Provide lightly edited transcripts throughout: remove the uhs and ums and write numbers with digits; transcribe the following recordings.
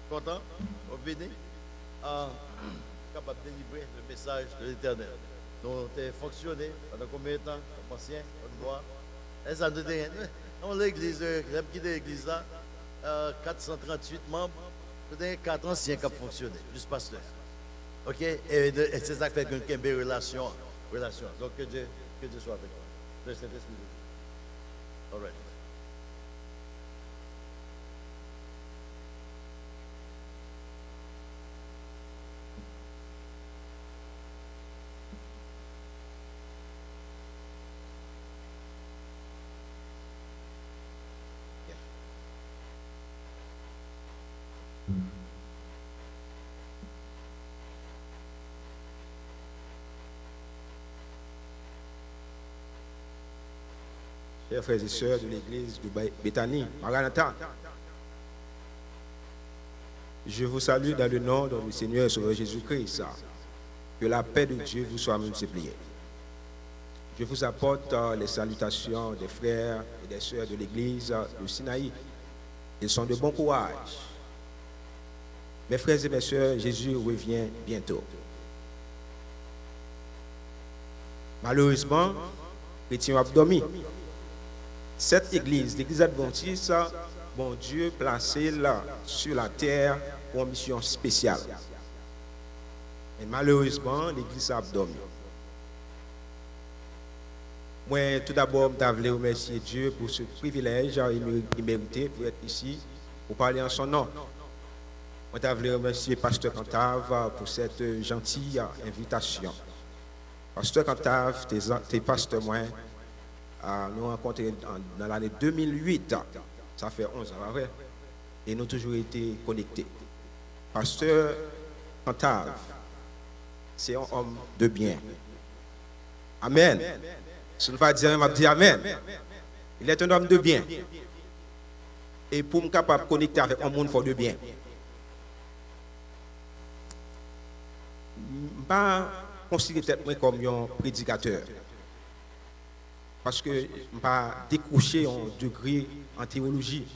Content? Vous venez? Ah, capable de délivrer le message de l'Éternel. Nous avons fonctionné pendant combien de temps? Comme ancien, on voit. Et ça nous dit, dans l'église, j'aime quitter l'église là, 438 membres, peut-être 4 anciens qui ont fonctionné, juste pasteur. Ok? Et c'est ça qui fait qu'il y a une relation. Donc que Dieu soit avec toi. Le Saint-Esprit. All right. Chers frères et sœurs de l'église de Béthanie, Maranatha, je vous salue dans le nom de notre Seigneur et Sauveur Jésus-Christ. Que la paix de Dieu vous soit multipliée. Je vous apporte les salutations des frères et des sœurs de l'église de Sinaï. Ils sont de bon courage. Mes frères et mes sœurs, Jésus revient bientôt. Malheureusement, chrétiens ont dormi. Cette église, l'église adventiste, bon Dieu placé là sur la terre pour une mission spéciale. Mais malheureusement, l'église a dormi. Moi, tout d'abord, je voulais remercier Dieu pour ce privilège immérité pour être ici, pour parler en son nom. Je voulais remercier Pasteur Cantave pour cette gentille invitation. Pasteur Cantave, tes pasteurs, moi, nous rencontrés dans l'année 2008, ça fait 11 ans, vrai? Et nous avons toujours été connectés. Pasteur Cantave, c'est un homme de bien. Amen. Si je ne veux pas dire, je vais dire Amen. Il est un homme de bien. Et pour me capable de connecter avec un monde fort de bien, je ne pas considérer moi comme un prédicateur. Parce que je ne pas décroché un degré en théologie.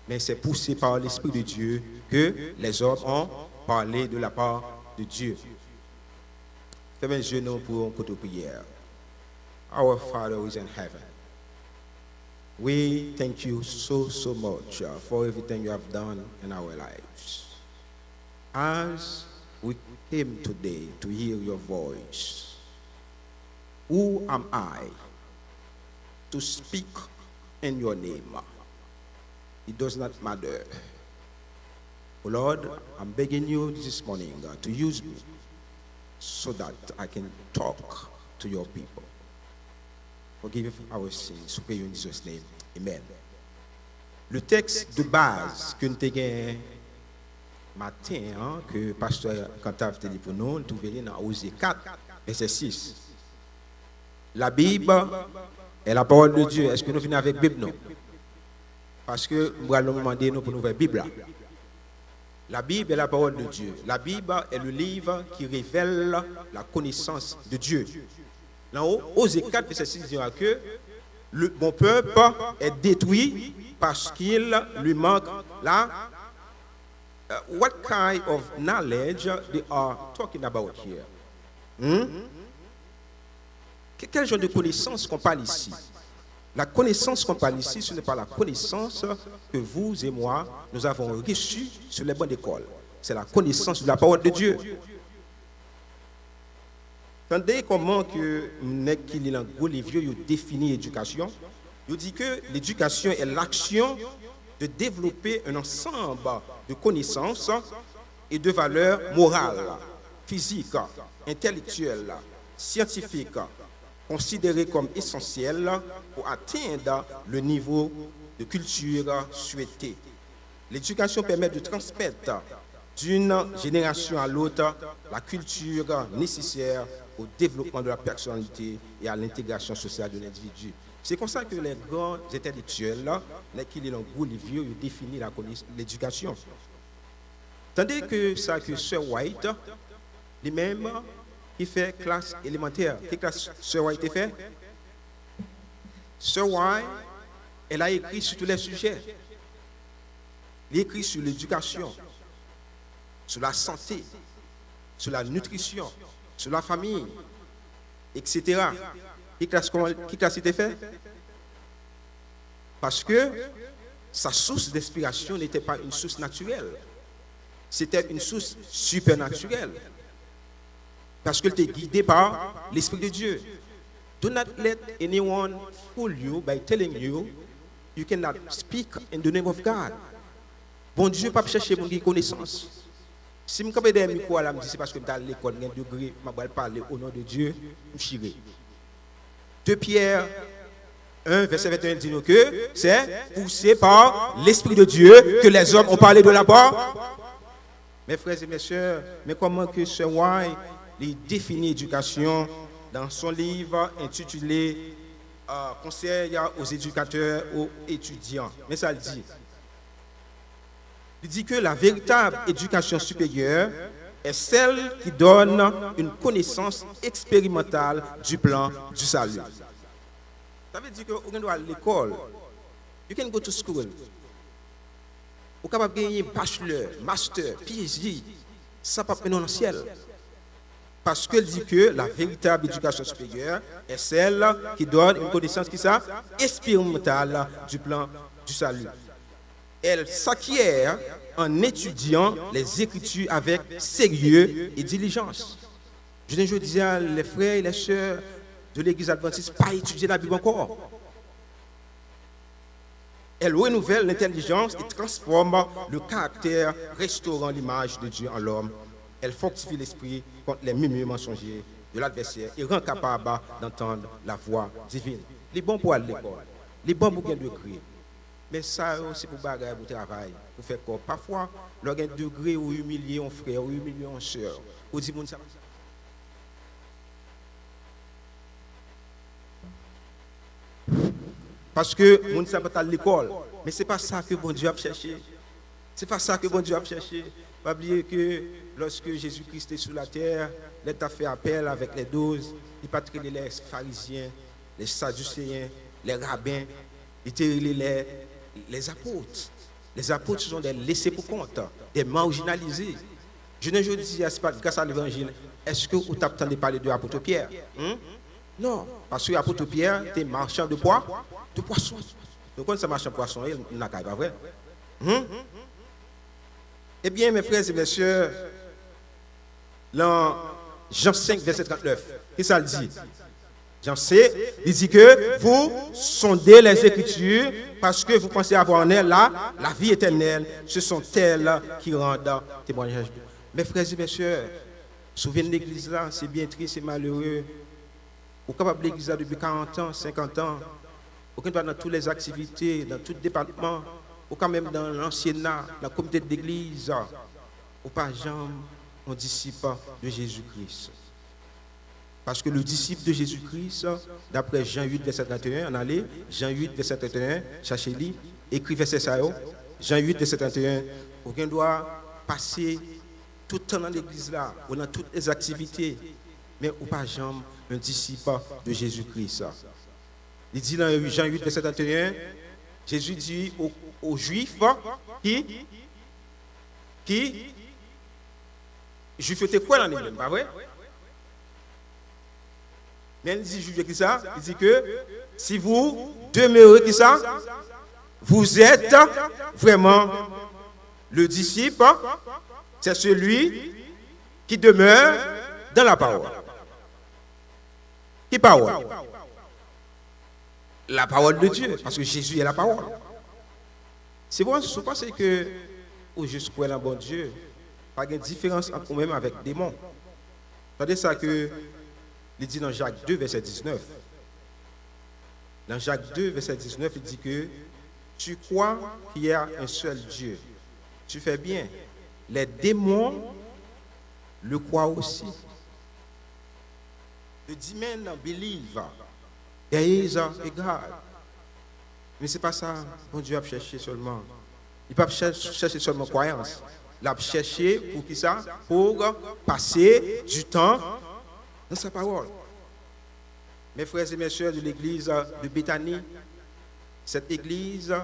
Mais c'est poussé par l'Esprit de Dieu que les hommes ont parlé de la part de Dieu. Fais mes genoux pour un coup de prière. Our Father who is in heaven, we thank you so much for everything you have done in our lives. As we came today to hear your voice, who am I to speak in your name? It does not matter. Oh Lord, I'm begging you this morning to use me so that I can talk to your people. Forgive our sins. We pray in Jesus' name. Amen. Le texte de base que nous avons matin, que Pasteur Cantave te dit pour nous, nous trouvons dans Osée 4, verset 6. La Bible est la parole de Dieu. Est-ce que nous venons avec la Bible? Non. Parce que nous allons demander nous pour nous faire la Bible. La Bible est la parole de Dieu. La Bible est le livre qui révèle la connaissance de Dieu. Dans Osée 4, verset 6, il dira que mon peuple est détruit parce qu'il lui manque la. What kind of knowledge they are talking about here? Quel genre de connaissance qu'on parle ici? La connaissance qu'on parle ici, ce n'est pas la connaissance que vous et moi, nous avons reçue sur les bancs d'école. C'est la connaissance de la parole de Dieu. Attendez comment que il définit l'éducation. Il dit que l'éducation est l'action de développer un ensemble de connaissances et de valeurs morales, physiques, intellectuelles, scientifiques, considérées comme essentielles pour atteindre le niveau de culture souhaité. L'éducation permet de transmettre d'une génération à l'autre la culture nécessaire au développement de la personnalité et à l'intégration sociale de l'individu. C'est comme ça que les grands intellectuels, qui les langues vieux, définissent l'éducation. Tandis que ça que Sir White, lui-même, il fait classe élémentaire. Quelle classe Sir White fait? Sir White, elle a écrit sur tous les sujets. Il écrit sur l'éducation, sur la santé, sur la nutrition, sur la famille, etc. Qui a été fait? Parce que sa source d'inspiration n'était pas une source naturelle. C'était une source supernaturelle. Parce qu'elle était guidée par l'Esprit de Dieu. Do not let anyone fool you by telling you cannot speak in the name of God. Bon Dieu, pas chercher mon connaissance. Si je suis dans micro, je dis c'est parce que je suis à l'école, j'ai un degré, je vais parler au nom de Dieu, je suis 2 Pierre 1, verset 21 dit nous que c'est poussé par l'Esprit de Dieu que les hommes ont parlé de là-bas. Mes frères et mes sœurs, mais comment que ce White définit l'éducation dans son livre intitulé Conseil aux éducateurs, aux étudiants. Mais ça le dit. Il dit que la véritable éducation supérieure est celle qui donne une connaissance expérimentale du plan du salut. Ça veut dire que vous doit à l'école. You can go to school. Vous pouvez gagner bachelor, master, PhD. Ça ne peut pas dans le ciel. Parce qu'elle dit que la véritable éducation supérieure est celle qui donne une connaissance qui ça expérimentale du plan du salut. Elle s'acquiert en étudiant les Écritures avec sérieux et diligence. Je disais les frères et les sœurs de l'Église adventiste, pas étudier la Bible encore. Elle renouvelle l'intelligence et transforme le caractère, restaurant l'image de Dieu en l'homme. Elle fortifie l'esprit contre les murmures mensongers de l'adversaire et rend capable d'entendre la voix divine. Les bons pour aller à l'école, les bons pour gagner degré. Mais ça, c'est pour bagarre, pour travail, pour faire quoi. Parfois, leur gain degré ou humilier un frère, ou humilier une soeur, ou dire ça. Parce que mon ne pas à l'école, mais c'est pas ça que bon Dieu a cherché. C'est pas ça que bon Dieu a cherché. Pas oublier que lorsque Jésus-Christ est sur la terre, il a fait appel avec les 12, il pas traité les pharisiens, les sadducéens, les rabbins, il était les apôtres. Les apôtres sont des laissés pour compte, des marginalisés. Je ne dis pas grâce à l'évangile, est-ce que vous t'attendez de parler de l'apôtre Pierre? Non, parce que l'apôtre Pierre était marchand de poissons. Donc quand ça marchand de poissons, il n'a pas vrai. Eh bien, mes frères et mes sœurs, dans Jean 5, verset 39, qu'est-ce que ça dit? Jean 5, il dit que vous sondez les Écritures parce que vous pensez avoir en elles la vie éternelle. Ce sont elles qui rendent témoignage. Mes frères et mes sœurs, souvenez l'église là, c'est bien triste, c'est malheureux. Vous êtes capable de l'église depuis 40 ans, 50 ans. Vous êtes dans toutes les activités, dans tout département. Ou quand même dans l'anciennat, dans le comité d'église, ou pas jamais un disciple de Jésus-Christ. Parce que le disciple de Jésus-Christ, d'après Jean 8, verset 31, on allait, Jean 8, verset 31, cherchez-le, écrit verset ça, Jean 8, verset 31, on doit passer tout le temps dans l'église là, ou dans toutes les activités, mais ou pas jamais un disciple de Jésus-Christ. Il dit dans Jean 8, verset 31, Jésus dit aux Juifs qui Juifs étaient quoi dans l'église, pas vrai? Mais il dit Juifs qui ça? Il dit que si vous demeurez qui ça, vous êtes vraiment le disciple, c'est celui qui demeure dans la parole. Qui parole? La parole de Dieu, parce que Jésus est la parole. C'est vrai, je pense que au juste croire en bon Dieu, pas de différence entre nous-mêmes avec des démons. Regardez ça que il dit dans Jacques 2, verset 19. Dans Jacques 2, verset 19, il dit que tu crois qu'il y a un seul Dieu. Tu fais bien. Les démons le croient aussi. The demon believe. There is a God. Mais ce n'est pas ça que Dieu a cherché seulement. Il ne peut pas chercher seulement croyance. Il a cherché pour qui ça? Pour passer du temps dans sa parole. Mes frères et mes sœurs de l'église de Béthanie, cette église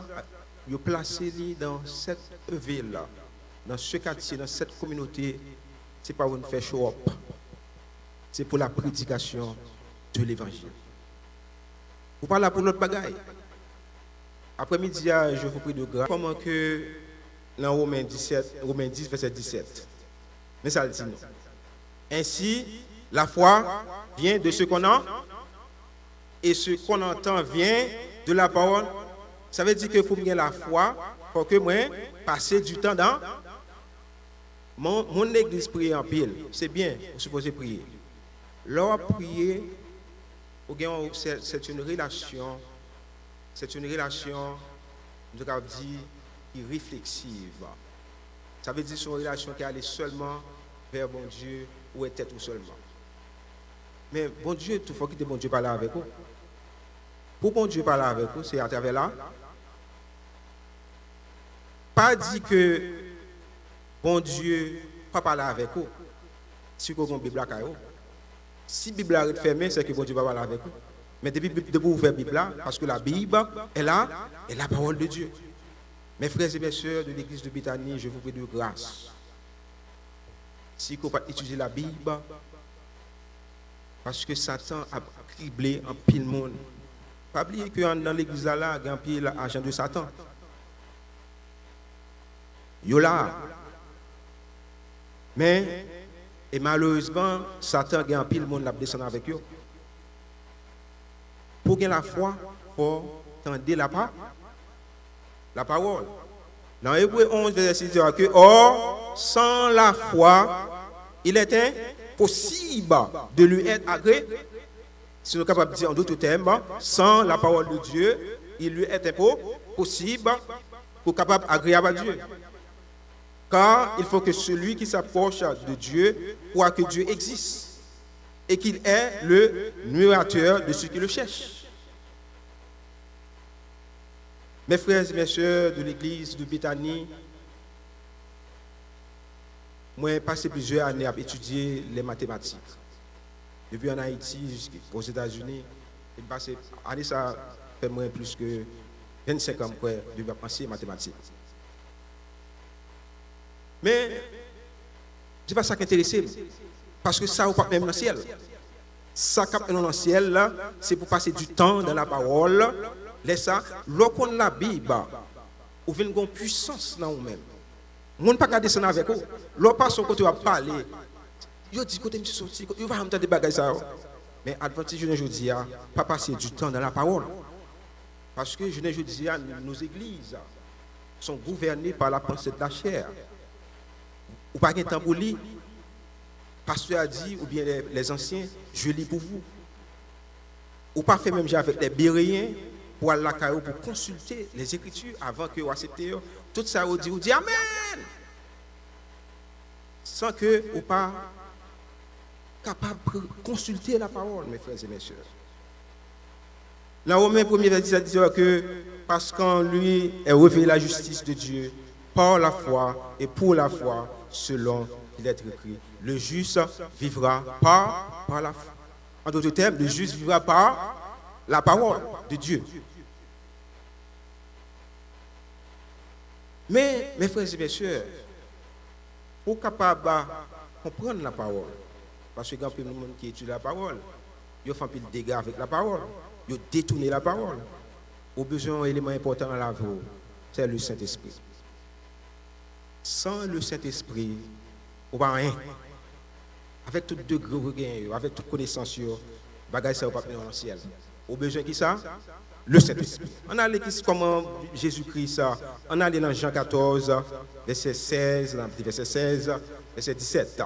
ils placé dans cette ville, dans ce quartier, dans cette communauté, ce n'est pas pour nous faire show up, c'est pour la prédication de l'évangile. Vous parlez pour l'autre bagaille. Après-midi, je vous prie de grâce. Comment que dans Romains 10, verset 17, mais ça le dit non. Ainsi, la foi vient de ce qu'on a et ce qu'on entend vient de la parole. Ça veut dire qu'il faut bien la foi pour que moi passer du temps dans mon église prier en pile. C'est bien, vous supposez prier. Leur prier, c'est une relation, je vais dire, irréflexive. Ça veut dire c'est une relation qui allait seulement vers bon Dieu ou était tout seulement. Mais bon Dieu, il faut que bon Dieu parle avec vous. Pour bon Dieu parler avec vous, c'est à travers là. Pas dit que bon Dieu pas parler avec vous. Si vous avez une Bible à vous. Si la Bible est fermée, c'est que bon Dieu va parler avec vous. Mais depuis vous ouvrir la Bible, parce que la Bible est là, est la parole de Dieu. Mes frères et mes sœurs de l'église de Béthanie, je vous prie de grâce. Si vous pouvez étudier la Bible, parce que Satan a criblé en pile monde. Pas oublier que dans l'église là, il y a un pile agent de Satan. Yo là. Mais, et malheureusement, Satan a un pile monde qui descend avec eux. Pour gagner la foi, il faut entendre la parole. Dans Hébreux 11, verset 6, il dit que, or, sans la foi, il est impossible de lui être agréé. Si nous sommes capables de dire en d'autres termes, sans la parole de Dieu, il lui est impossible pour capable agréable à Dieu. Car il faut que celui qui s'approche de Dieu croit que Dieu existe et qu'il est le numérateur de ceux qui le cherchent. Mes frères et mes sœurs de l'église de Béthanie, moi j'ai passé plusieurs années à étudier les mathématiques. Depuis en Haïti jusqu'aux États-Unis, j'ai passé année ça fait moins plus que 25 ans de penser mathématiques. Mais c'est pas ça qui intéresse, parce que ça ou pas même dans le ciel. Ça qui est dans le ciel là, c'est pour passer du temps dans la parole. Laisse ça, lorsqu'on la Bible, ou vient une puissance dans nous-mêmes. On ne peut pas descendre avec vous. Lorsqu'on passe au côté où on parle, il dit côté monsieur sorti, il va entendre des bagages ça. Mais adventis je ne dis pas passer du temps dans la parole. Parce que je ne dis nos églises sont gouvernées par la pensée de la chair. Ou pas un temps pour lire. Pasteur a dit, ou bien les anciens, je lis pour vous. Ou pas fait même avec les Béréens pour aller à la caillou pour consulter les Écritures avant que vous acceptiez. Tout ça, vous dit Amen. Sans que vous pas capable de consulter la parole, mes frères et mes sœurs. Dans Romains 1er verset dit que parce qu'en lui est révélée la justice de Dieu par la foi et pour la foi, selon il est écrit. Le juste vivra par la foi. En d'autres termes, le juste vivra par la parole de Dieu. Mais, mes frères et mes sœurs, pour capable de comprendre la parole, parce que quand il y a des gens qui étudient la parole, ils font des dégâts avec la parole, ils détournent la parole. Au besoin d'un élément important dans la vie, c'est le Saint-Esprit. Sans le Saint-Esprit, on va rien. Avec tout degré, avec toute connaissance, bagage ça va pas dans le ciel. Au besoin qui ça? Le Saint-Esprit. On a l'église comment Jésus-Christ, on a dans Jean 14, verset 16, verset 17.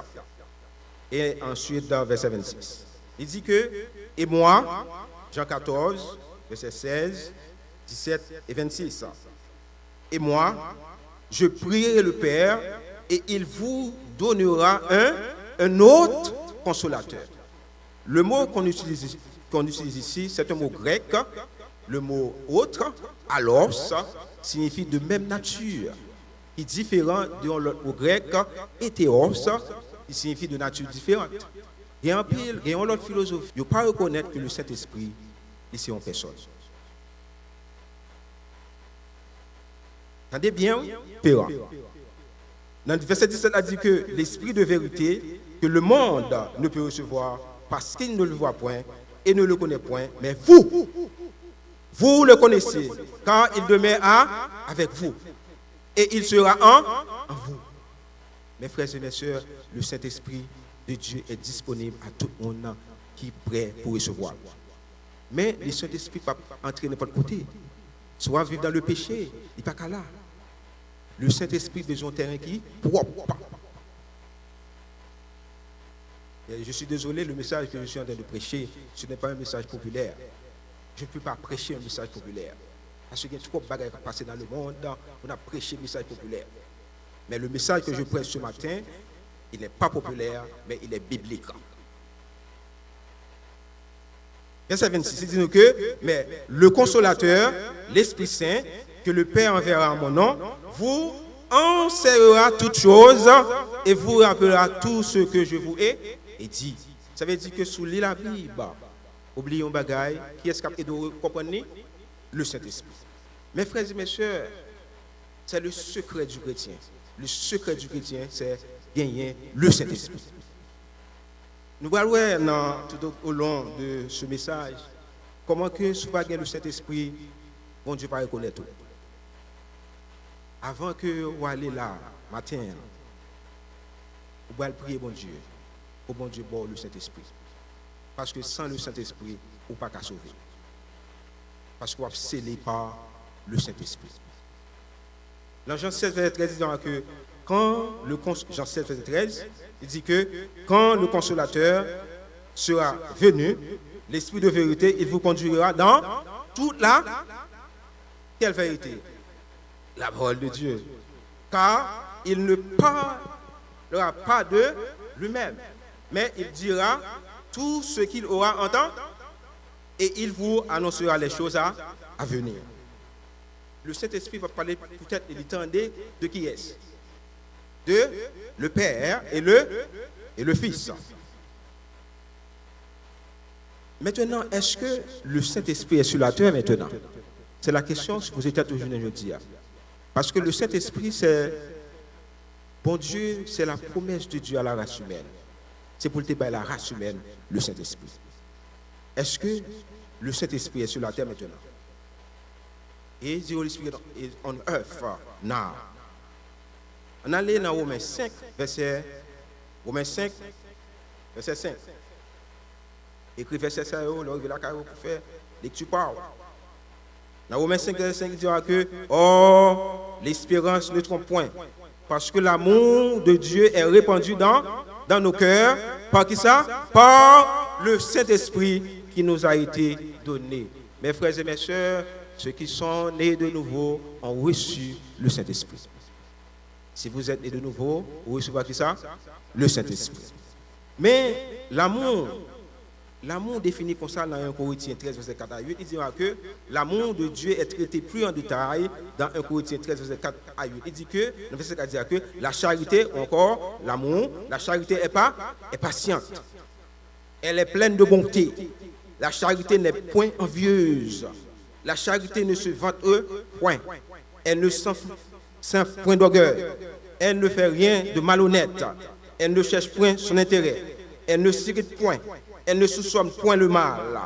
Et ensuite dans verset 26. Il dit que, et moi, Jean 14, verset 16, 17 et 26. Et moi, je prierai le Père et il vous donnera un autre consolateur. Le mot qu'on utilise ici, c'est un mot grec. Le mot autre, alors, signifie de même nature. Il est différent de l'autre mot grec, hétéros, il signifie de nature différente. Il y a un pile, il y a une autre philosophie. Il ne faut pas reconnaître que le Saint-Esprit, c'est une personne. Attendez bien, paiera. Dans le verset 17, a dit que l'esprit de vérité que le monde ne peut recevoir parce qu'il ne le voit point et ne le connaît point, mais vous le connaissez, car il demeure avec vous et il sera en vous. Mes frères et mes sœurs, le Saint-Esprit de Dieu est disponible à tout le monde qui est prêt pour recevoir. Mais le Saint-Esprit ne peut pas entrer n'importe côté. Soit vivre dans le péché, il n'est pas qu'à là. Le Saint-Esprit a besoin d'un terrain qui propre. Et je suis désolé, le message que je suis en train de prêcher, ce n'est pas un message populaire. Je ne peux pas prêcher un message populaire. Parce qu'il y a trop de bagages qui passent dans le monde, on a prêché un message populaire. Mais le message que je prêche ce matin, il n'est pas populaire, mais il est biblique. Verset 26, il dit nous que, mais le consolateur, l'Esprit Saint, que le Père enverra en mon nom, vous enseignera toutes choses et vous rappellera tout ce que je vous ai dit. Ça veut dire que sous la Bible, oublions bagaille, qui est-ce qui doit comprendre? Le Saint-Esprit. Mes frères et mes sœurs, c'est le secret du chrétien. Le secret du chrétien, c'est gagner le Saint-Esprit. Nous voyons tout au long de ce message comment que si vous n'avez pas le Saint-Esprit, bon Dieu va reconnaître tout. Avant que vous allez là, matin, vous allez prier bon Dieu, pour bon Dieu bon le Saint-Esprit. Parce que sans le Saint-Esprit, vous ne pouvez pas sauver. Parce que vous êtes scellé par le Saint-Esprit. Dans Jean 16, verset 13, il dit que Jean 7, verset 13, il dit que quand le consolateur sera venu, l'Esprit de vérité, il vous conduira dans toute la quelle vérité? La parole de Dieu. Car il ne parlera pas de lui-même, mais il dira tout ce qu'il aura entendu et il vous annoncera les choses à venir. Le Saint-Esprit va parler peut-être, il attendait de qui est-ce? De le Père et le Fils. Maintenant, est-ce que le Saint-Esprit est sur la terre maintenant? C'est la question que vous êtes aujourd'hui aujourd'hui. Parce que le Saint-Esprit, c'est bon Dieu, c'est la promesse de Dieu à la race humaine. C'est pour le débat la race humaine, le Saint-Esprit. Est-ce que le Saint-Esprit est sur la terre maintenant? Et the Holy Spirit is on earth now. On allait dans Romains 5, verset 5. Écrit verset 5, on va la pour faire lecture parole. Dans Romains 5, verset 5, il dira que l'espérance ne trompe point. Parce que l'amour de Dieu est répandu dans nos cœurs. Par qui ça? Par le Saint-Esprit qui nous a été donné. Mes frères et mes sœurs, ceux qui sont nés de nouveau ont reçu le Saint-Esprit. Si vous êtes nés de nouveau, vous recevez qui ça? Le Saint-Esprit. Mais l'amour défini comme ça dans 1 Corinthiens 13, verset 4 à 8, il dira que l'amour de Dieu est traité plus en détail dans 1 Corinthiens 13, verset 4 à 8. Il dit que, dans le verset 4, il dit que la charité, encore l'amour, la charité est patiente. Elle est pleine de bonté. La charité n'est point envieuse. La charité ne se vante point. Elle ne s'enfuit point d'orgueil. Elle ne fait rien de malhonnête. Elle ne cherche point son intérêt. Elle ne s'irrite point. Elle ne soupçonne point le mal.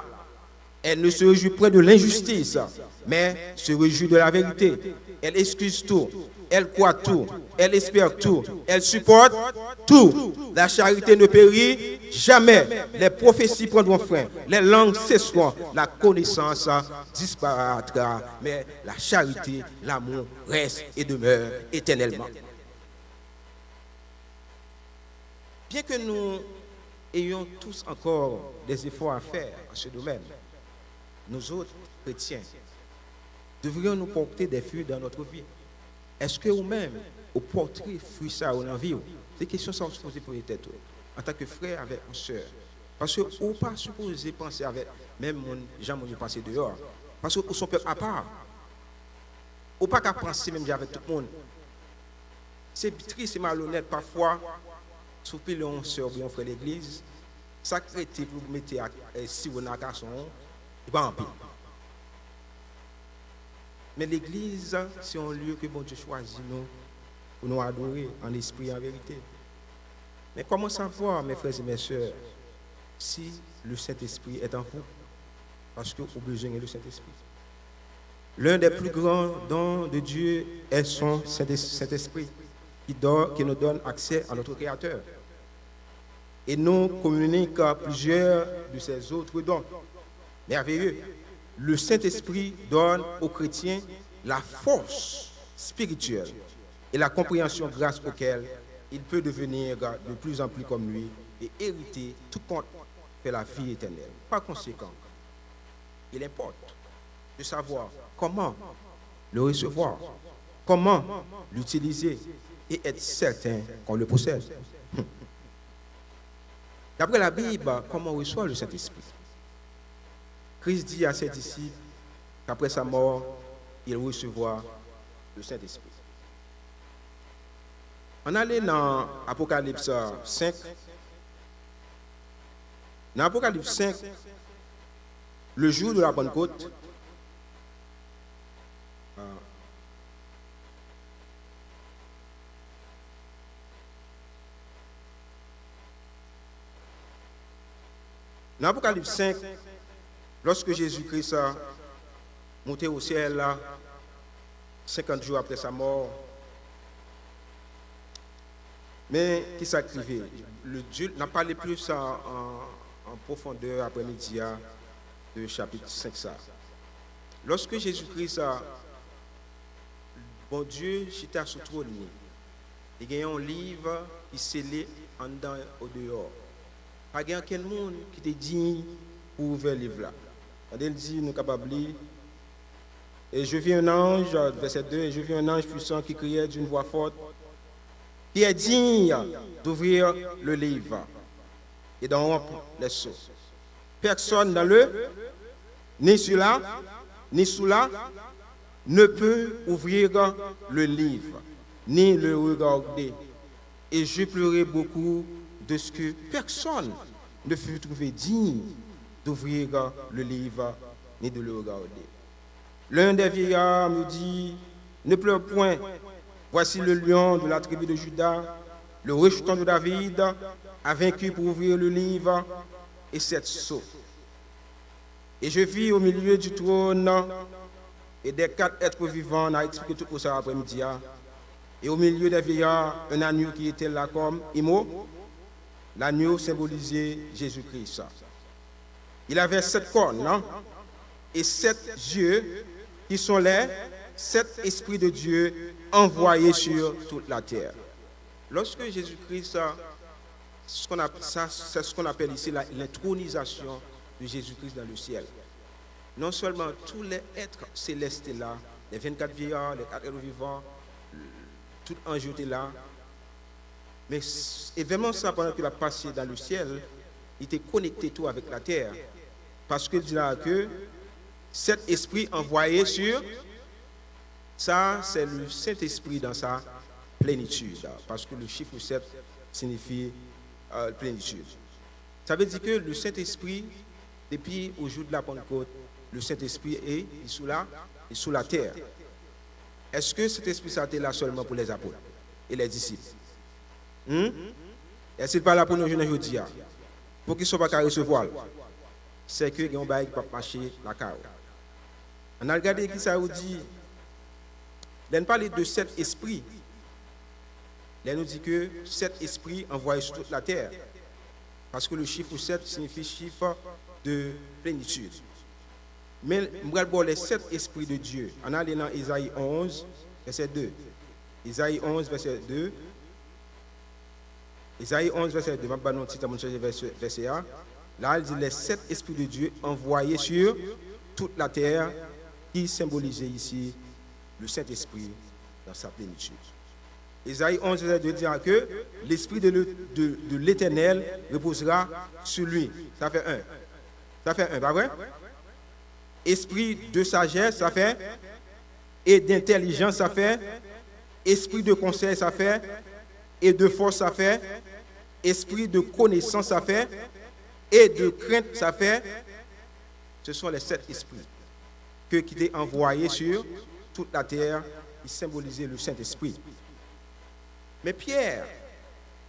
Elle ne se réjouit point de l'injustice, mais se réjouit de la vérité. Elle excuse tout. Elle croit tout. Elle espère tout. Elle supporte tout. La charité ne périt jamais. Les prophéties prendront fin. Les langues cesseront. La connaissance disparaîtra. Mais la charité, l'amour reste et demeure éternellement. Bien que nous ayons tous encore des efforts à faire dans ce domaine, nous autres chrétiens devrions nous porter des fruits dans notre vie. Est-ce que vous-même, vous porterez fruits ça dans la vie? C'est une question que vous se posez pour les têtes en tant que frère avec une soeur. Parce que vous ne pas supposé penser avec même gens qui passent dehors. Parce que vous sont peuple à part. Vous pas qu'à penser même avec tout le monde. C'est triste et malhonnête parfois. Sous pilon sœur bien frère l'église, ça crée pour vous mettre si vous n'avez garçon, il va en pile. Mais l'église, c'est un lieu que bon Dieu choisit nous pour nous adorer en esprit et en vérité. Mais comment savoir, mes frères et mes sœurs, si le Saint-Esprit est en vous? Parce que vous avez besoin du Saint-Esprit. L'un des plus grands dons de Dieu est son Saint-Esprit qui nous donne accès à notre Créateur. Et nous communique plusieurs de ces autres dons. Merveilleux. Le Saint-Esprit donne aux chrétiens la force spirituelle et la compréhension grâce auquel il peut devenir de plus en plus comme lui et hériter tout compte que la vie éternelle. Par conséquent, il importe de savoir comment le recevoir, comment l'utiliser et être certain qu'on le possède. D'après la Bible, comment on reçoit le Saint-Esprit? Christ dit à ses disciples qu'après sa mort, il recevra le Saint-Esprit. On allait dans Apocalypse 5. Dans Apocalypse 5, le jour de la Pentecôte, dans Apocalypse 5, lorsque Jésus-Christ a monté au ciel, là, 50 jours après sa mort, mais qui s'activait? Le Dieu n'a parlé plus ça en profondeur après-midi de chapitre 5. Ça. Lorsque Jésus-Christ a, bon Dieu, j'étais sur le trône, il y a un livre qui scellé en dedans au dehors. Pas de quel monde qui te dit pour ouvrir le livre là. Il dit, nous sommes capables de lire. Et je vis un ange, verset 2, et je vis un ange puissant qui criait d'une voix forte, qui est digne d'ouvrir le livre et d'en rompre les sceaux. Personne dans le, ni celui-là, ni celui-là, ne peut ouvrir le livre, ni le regarder. Et je pleurais beaucoup de ce que personne ne fut trouvé digne d'ouvrir le livre, ni de le regarder. L'un des vieillards me dit, ne pleure point, voici le lion de la tribu de Juda, le rejeton de David, a vaincu pour ouvrir le livre et 7 sceaux. Et je vis au milieu du trône et des 4 êtres vivants, on a expliqué tout pour ça après-midi, et au milieu des vieillards, un agneau qui était là comme Imo. L'agneau symbolisait Jésus-Christ. Il avait 7 cornes et 7 yeux qui sont les 7 esprits de Dieu envoyés sur toute la terre. Lorsque Jésus-Christ, c'est ce qu'on appelle ici l'intronisation de Jésus-Christ dans le ciel. Non seulement tous les êtres célestes étaient là, les 24 vieillards, les 4 êtres vivants, tout ange était là. Mais évidemment, ça, pendant qu'il a passé dans le ciel, il était connecté tout avec la terre. Parce qu'il dit là que cet esprit envoyé sur, ça, c'est le Saint-Esprit dans sa plénitude. Parce que le chiffre 7 signifie plénitude. Ça veut dire que le Saint-Esprit, depuis au jour de la Pentecôte, le Saint-Esprit est sous la terre. Est-ce que cet esprit ça était là seulement pour les apôtres et les disciples? Est-ce qu'il n'est pas là pour nous aujourd'hui? Pour qu'ils ne soient pas qu'à recevoir. C'est que les gens ne peuvent pas marcher la carrière. On a regardé qui ça vous dit. On parle de 7 esprits. On nous dit que 7 esprits envoyés sur toute la terre. Parce que le chiffre 7 signifie chiffre de plénitude. Mais nous regardons les 7 esprits de Dieu. On a dans Isaïe 11, verset 2. Isaïe 11, verset 2. Isaïe 11, verset 2. Je vais vous dire verset 1. Là, il dit les 7 esprits de Dieu envoyés sur toute la terre, qui symbolisait ici le Saint-Esprit dans sa plénitude. Isaïe 11, verset 2 dit que l'Esprit de l'Éternel reposera sur lui. Ça fait 1. Ça fait 1, pas vrai? Esprit de sagesse, ça fait. Et d'intelligence, ça fait. Esprit de conseil, ça fait. Et de force, ça fait. Esprit de connaissance, ça fait. Et de crainte, ça fait. Ce sont les 7 esprits qui étaient envoyés sur toute la terre, qui symbolisait le Saint-Esprit. Mais Pierre,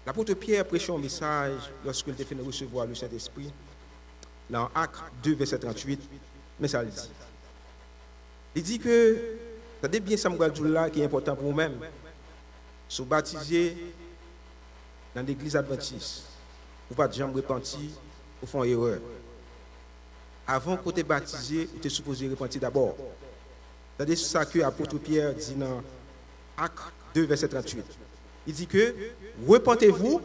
l'apôtre Pierre prêchait un message lorsqu'il était fait de recevoir le Saint-Esprit. Dans Actes 2, verset 38, mais ça le dit. Il dit que, c'est bien ça là qui est important pour vous-même. Se baptiser dans l'église adventiste, ou pas de jamais repentir, ou font erreur. Avant que tu es baptisé, tu es supposé repentir d'abord. C'est ça que l'apôtre Pierre dit dans Actes 2, verset 38. Il dit que repentez-vous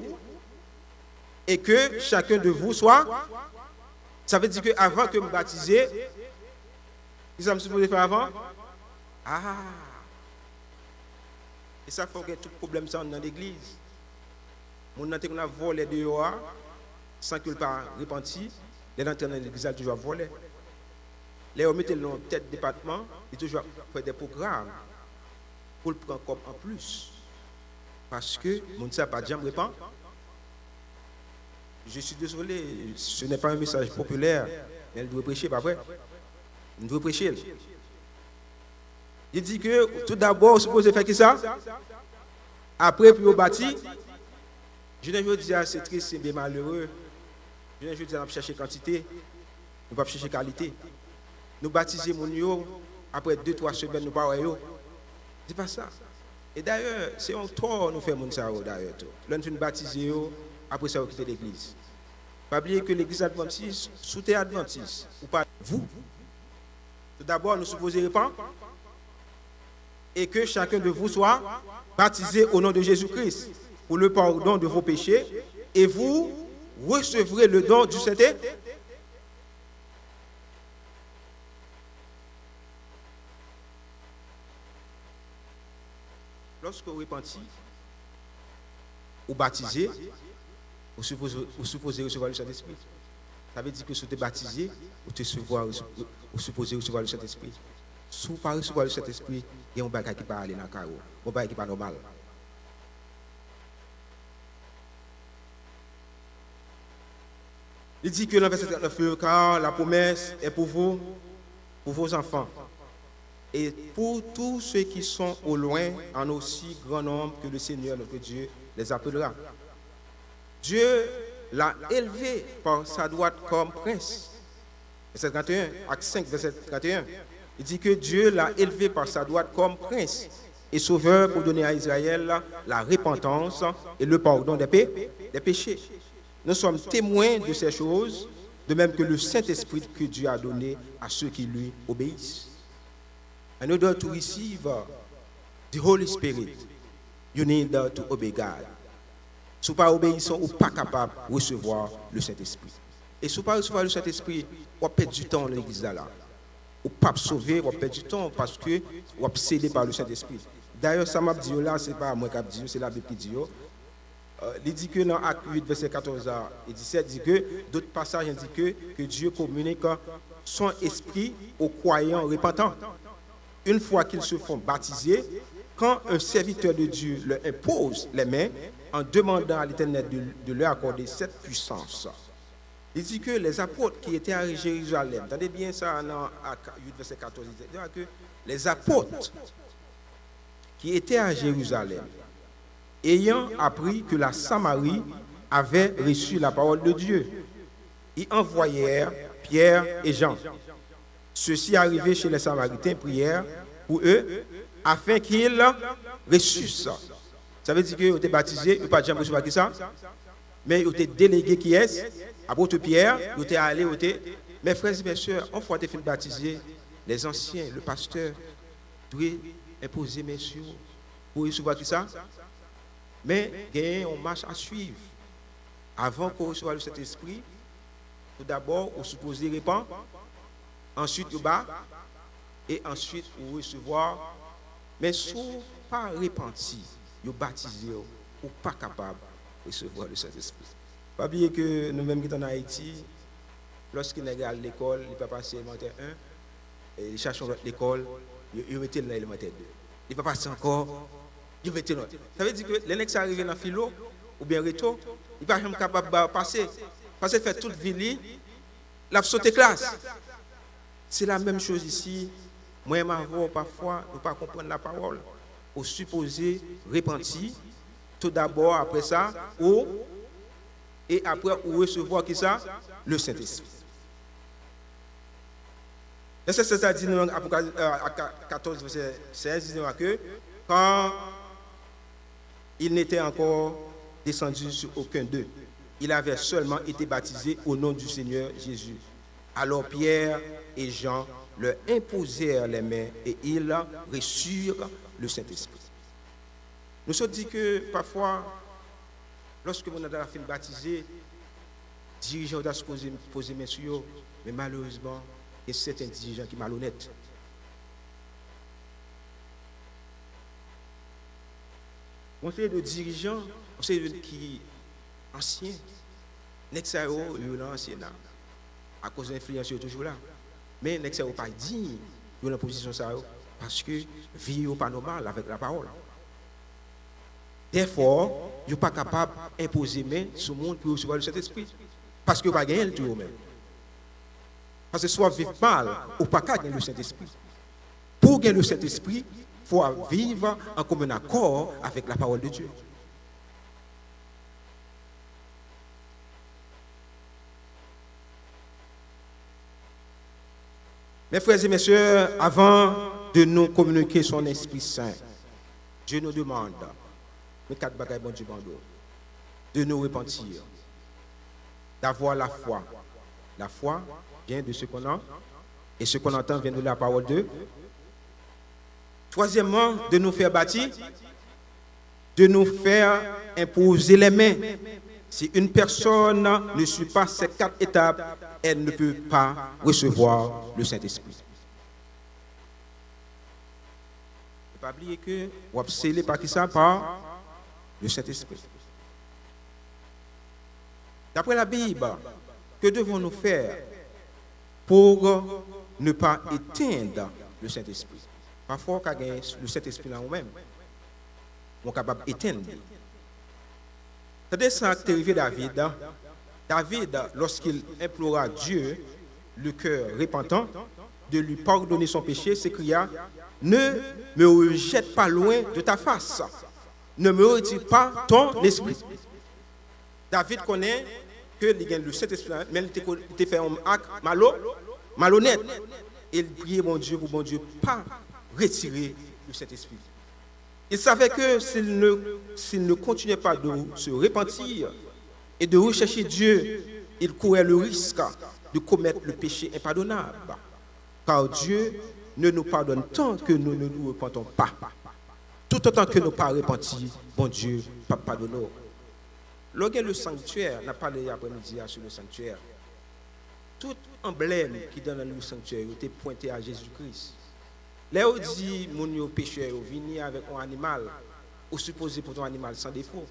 et que chacun de vous soit. Ça veut dire qu'avant que me baptiser, qu'est-ce que je suis supposé faire avant? Ah! Et ça fait que tout problème ça dans l'église. Mon ante qu'on a volé dehors sans qu'il pas repenti, les entrées dans l'église a toujours volé. Les hommes mettent dans tête département, ils toujours fait des programmes pour le prendre comme en plus. Parce que mon ça pas jamais répand. Je suis désolé, ce n'est pas un message populaire, mais elle doit prêcher, pas vrai? Elle doit prêcher. Il dit que tout d'abord, vous supposez faire qui ça? Après, puis au bâti, je ne veux dire c'est triste, c'est bien malheureux. Je ne veux dire nous chercher quantité, nous ne pas chercher qualité. Nous baptiser mon yo, après 2-3 semaines, nous pas yo. C'est pas ça. Et d'ailleurs, c'est un tort nous faire mon ça d'ailleurs. L'on nous baptiser après ça, on quitte l'église. Pas oublier que l'église adventiste, sous terre adventiste, ou pas vous. Tout d'abord, nous supposons répandre et que chacun de vous soit baptisé au nom de Jésus-Christ pour le pardon de vos péchés et vous recevrez le don du Saint-Esprit. Lorsque vous repentez ou baptisé, vous supposez recevoir le Saint-Esprit. Ça veut dire que si vous êtes baptisé, vous supposez recevoir le Saint-Esprit. Si vous ne pas recevoir le Saint-Esprit, il y a un bagage qui va aller dans le carreau. Un bagage qui n'est pas normal. Il dit que dans le verset 39, car la promesse est pour vous, pour vos enfants, et pour tous ceux qui sont au loin, en aussi grand nombre que le Seigneur, notre Dieu, les appellera. Dieu l'a élevé par sa droite comme prince. Verset 31, Acte 5, verset 31. Il dit que Dieu l'a élevé par sa droite comme prince et sauveur pour donner à Israël la repentance et le pardon des péchés. Nous sommes témoins de ces choses, de même que le Saint-Esprit que Dieu a donné à ceux qui lui obéissent. In order to receive the Holy Spirit, you need to obey God. Si vous pas obéissant, vous n'êtes pas capable de recevoir le Saint-Esprit. Et si vous ne pas recevoir le Saint-Esprit, vous perdez du temps dans l'église là. Vous ne pas sauver, vous perdez du temps parce que vous êtes cédé par le Saint-Esprit. D'ailleurs, ça m'a dit là, ce n'est pas moi qui ai dit, c'est la Bible qui dit. Il dit que dans Acte 8, verset 14 et 17, dit que d'autres passages indiquent que Dieu communique son esprit aux croyants repentants. Une fois qu'ils se font baptiser, quand un serviteur de Dieu leur impose les mains en demandant à l'Éternel de leur accorder cette puissance. Il dit que les apôtres qui étaient à Jérusalem, attendez bien ça dans Acte 8, verset 14, il dit que les apôtres qui étaient à Jérusalem, ayant appris que la Samarie avait reçu la parole de Dieu, ils envoyèrent Pierre et Jean. Ceux-ci arrivés chez les Samaritains prièrent pour eux afin qu'ils reçussent. Ça veut dire qu'ils ont été baptisés, ils n'ont pas jamais reçu ça, mais ils ont été délégués qui est, apôtre Pierre, ils ont été allés, mes frères et mes sœurs, une fois qu'ils ont été baptisés, les anciens, le pasteur, doivent imposer messieurs pour recevoir tout ça. Mais il y a une marche à suivre. Avant qu'on reçoive le Saint-Esprit, tout d'abord, on suppose répandre, ensuite, on bat, et ensuite, on recevoir. Mais si on n'est pas repenti, on baptisé, on n'est pas capable de recevoir le Saint-Esprit. Pas oublier que nous-mêmes qui sommes en Haïti, lorsqu'il est à l'école, il ne peut pas passer élémentaire 1, et il cherche l'école, il mettait dans l'élémentaire 2. Il ne peut pas passer encore. Ça veut dire que les gens qui arrivent dans le philo ou bien retour, ils ne sont pas capables de passer. Parce qu'ils font toute vie, ils ont sauté classe. C'est la même chose ici. Moi, parfois, nous ne pas comprendre la parole. Au supposé repentir, tout d'abord, après ça, et après, ou recevoir qui ça? Le Saint-Esprit. Verset 16 a dit dans Apocalypse 14, verset 16, il dit que quand il n'était encore descendu sur aucun d'eux, il avait seulement été baptisé au nom du Seigneur Jésus. Alors Pierre et Jean leur imposèrent les mains et ils reçurent le Saint-Esprit. Nous sommes dit que parfois, lorsque vous avez fait baptiser, dirigeants doivent se poser main sur eux, mais malheureusement, il y a certains dirigeants qui sont malhonnêtes. On sait de dirigeants, on sait qui anciens, Nexao, il est ancien à cause de l'influence toujours là. Mais Nexao pas digne de la position ça parce que vie pas normal avec la parole. Therefore, vous n'êtes pas capable d'imposer main sur le monde pour recevoir le Saint-Esprit. Parce que vous n'avez pas gagné tout même. Parce que soit vivre mal, ou pas gagner le Saint-Esprit. Pour gagner le Saint-Esprit, il faut vivre en commun accord avec la parole de Dieu. Mes frères et mes sœurs, avant de nous communiquer son Esprit Saint, Dieu nous demande, mes 4 bagages bon Dieu de nous repentir, d'avoir la foi. La foi vient de ce qu'on a, et ce qu'on entend vient de la parole de. Troisièmement, de nous faire bâtir, de nous faire imposer les mains. Si une personne ne suit pas ces 4 étapes, elle ne peut pas recevoir le Saint-Esprit. Ne pas oublier que vous êtes scellé par qui ça? Par le Saint-Esprit. D'après la Bible, que devons-nous faire pour ne pas éteindre le Saint-Esprit? Parfois, quand on a le Saint-Esprit là nous-mêmes, on est capable d'éteindre. C'est ça qui est arrivé à David. David, lorsqu'il implora Dieu, le cœur repentant, de lui pardonner son péché, s'écria: ne me rejette pas loin de ta face, ne me retire pas ton esprit. David connaît que le Saint-Esprit, mais il fait un acte malhonnête. Il priait mon Dieu pour bon Dieu pas retirer le Saint-Esprit. Il savait que s'il ne continuait pas de se repentir et de rechercher Dieu, il courait le risque de commettre le péché impardonnable. Car Dieu ne nous pardonne tant que nous ne nous repentons pas. Tout autant que nous ne pas repentis, bon Dieu, pas pardonner. Lorsque le sanctuaire, on a parlé après-midi sur le sanctuaire, tout emblème qui donne le sanctuaire était pointé à Jésus-Christ. Là où dit mon pécheur venir avec un animal, ou supposé pour un animal sans défaut,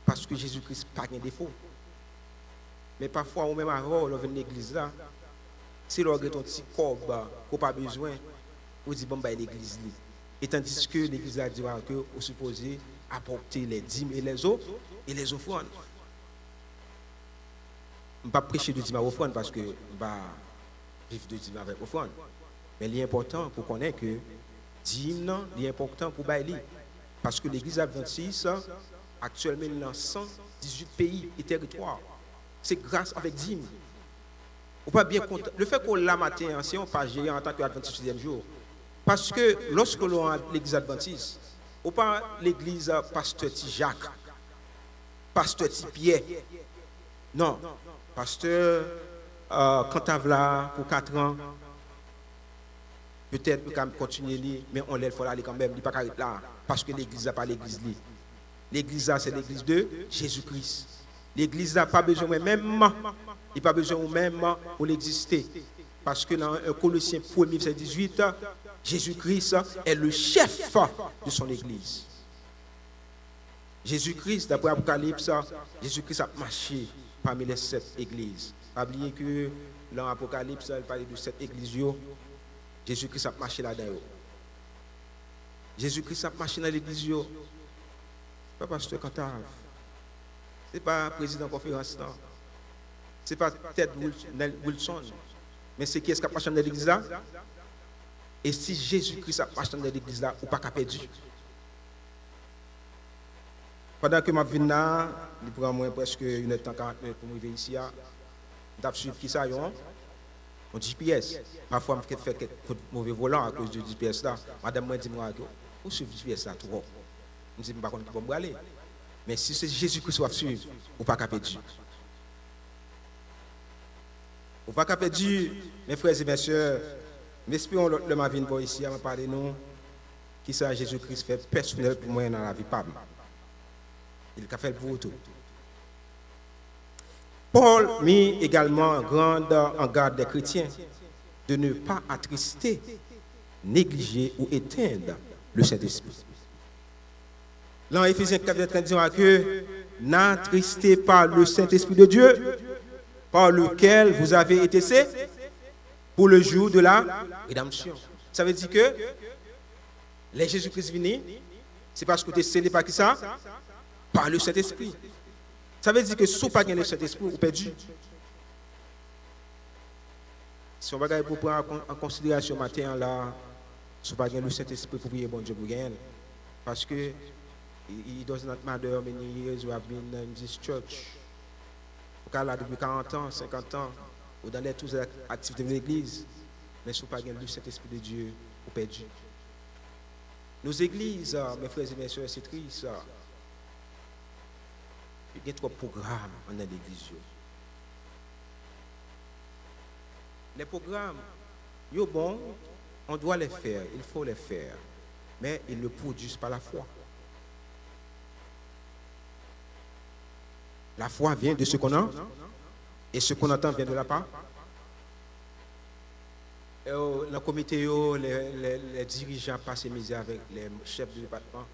parce que Jésus-Christ n'a pas de défaut. Mais parfois, ou même avant, on vient à l'église là, si l'on a un petit corps qu'on n'a pas besoin, on dit bon, l'église. Et tandis que l'église a dit que on supposé apporter les dîmes et les eaux et les offrandes. Je ne vais pas prêcher de dîmes à offrande parce que je ne vais pas vivre de dîmes avec offrande. Mais l'important pour qu'on ait que dîme, l'important pour bailler. Parce que l'église adventiste, actuellement, dans 118 pays et territoires. C'est grâce avec dîme. On pas bien content. Le fait qu'on l'a matin ancien, on pas géré en tant qu'adventiste 6e jour. Parce que lorsque l'on a l'église adventiste, on pas l'église pasteur T. Jacques, pasteur T. Pierre. Non, pasteur Cantavla pour 4 ans. Peut-être qu'on peut continuer, mais on l'aide, il faut aller quand même, il ne pas arrêter là, parce que l'église n'a pas l'église. L'église, c'est l'église de Jésus-Christ. L'église n'a pas besoin même, il n'a pas besoin même pour l'exister. Parce que dans Colossiens 1, verset 18, Jésus-Christ est le chef de son église. Jésus-Christ, d'après Apocalypse, Jésus-Christ a marché parmi les 7 églises. Pas oublier que dans l'Apocalypse, il parle de 7 églises. Jésus-Christ a marché là-dedans. Jésus-Christ a marché dans l'église. Ce n'est pas pasteur Cantave. Ce n'est pas président de conférence. Ce n'est pas Ted Wilson. Mais c'est qui est-ce qui a marché dans l'église là? Et si Jésus-Christ a marché dans l'église là, ou pas qu'à perdu. Pendant que je viens là, il prend moi presque 1h40 pour m'arriver ici. Je suivre qui ça, mon GPS. Parfois, je fais quelques mauvais volants à cause du GPS là. Madame m'a dit, où suivre le GPS là, tout haut. Je me dis, par contre, je peux me aller. Mais si c'est Jésus-Christ qui va suivre, ou pas qu'à perdu. Ou pas qu'à perdu, mes frères et mes sœurs, m'espérons le ma vie pour ici, à me parler nous, qui ça Jésus-Christ fait personnel pour moi dans la vie pas. Il a fait pour tout. Paul mit également grande en garde des chrétiens de ne pas attrister, négliger ou éteindre le Saint-Esprit. Dans Éphésiens 4, dit que n'attristez pas le Saint-Esprit de Dieu, par lequel vous avez été scellés pour le jour de la rédemption. Ça veut dire que les Jésus-Christ venu, c'est parce que tu es scellé par qui ça? Par le Saint-Esprit. Ça veut dire que si vous n'avez pas le Saint-Esprit, vous perdu. Si on va pour prendre en considération matin là, si vous n'avez pas le Saint-Esprit pour prier bon Dieu pour gagner. Parce que it does not matter how many years you have been in this church. Vous êtes là depuis 40 ans, 50 ans, ou dans les tous les activités de l'église, mais si vous n'avez pas le Saint-Esprit de Dieu, vous perdu. Nos églises, mes frères et mes soeurs, c'est triste. Il y a trop de programmes dans l'église. Les programmes, bon, on doit les faire, il faut les faire, mais ils ne produisent pas la foi. La foi vient de ce qu'on a, et ce qu'on entend vient de la part. Dans le comité, les dirigeants passent misère avec les chefs du département,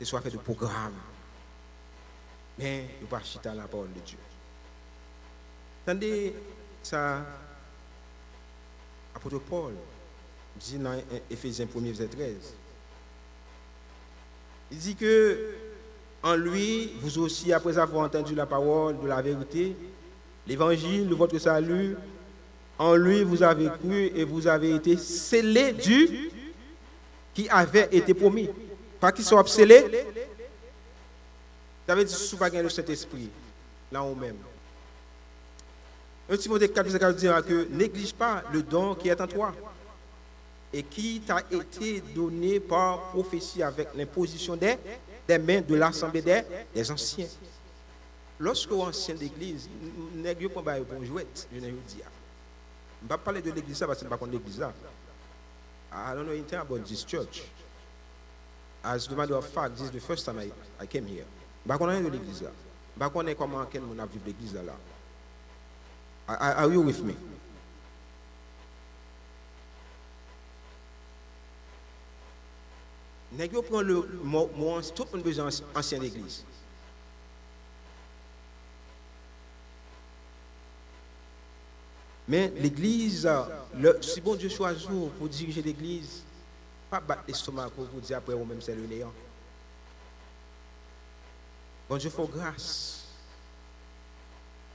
ils sont fait de programmes. Mais ils ne pas chiter la parole de Dieu. Attendez, ça, apôtre Paul dit dans Éphésiens 1, verset 13, il dit que en lui, vous aussi, après avoir entendu la parole de la vérité, l'évangile de votre salut, en lui, vous avez cru et vous avez été scellés du qui avait été promis. Pas qu'ils soient scellés. Ça veut dire que si vous n'avez pas le Saint-Esprit, là où même. 1 Timothée 4, verset 4 dit que néglige pas le don qui est en toi et qui t'a été donné par prophétie avec l'imposition des mains de l'assemblée des anciens. Lorsque vous êtes ancien d'église, vous n'avez pas de bon jouet, je ne dis pas. Je ne vais pas parler de l'église parce que je ne sais pas de l'église. I don't know anything about this church. As a matter of fact, this is the first time I came here. Je ne sais pas de l'église. Je ne sais pas comment on a vu l'église là. Are you with me? Nèg prend le mot tout le monde besoin ancienne église. Mais l'église, si bon Dieu choisit pour diriger l'église, pas battre l'estomac pour vous dire après vous-même c'est le néant. Bon Dieu fait grâce.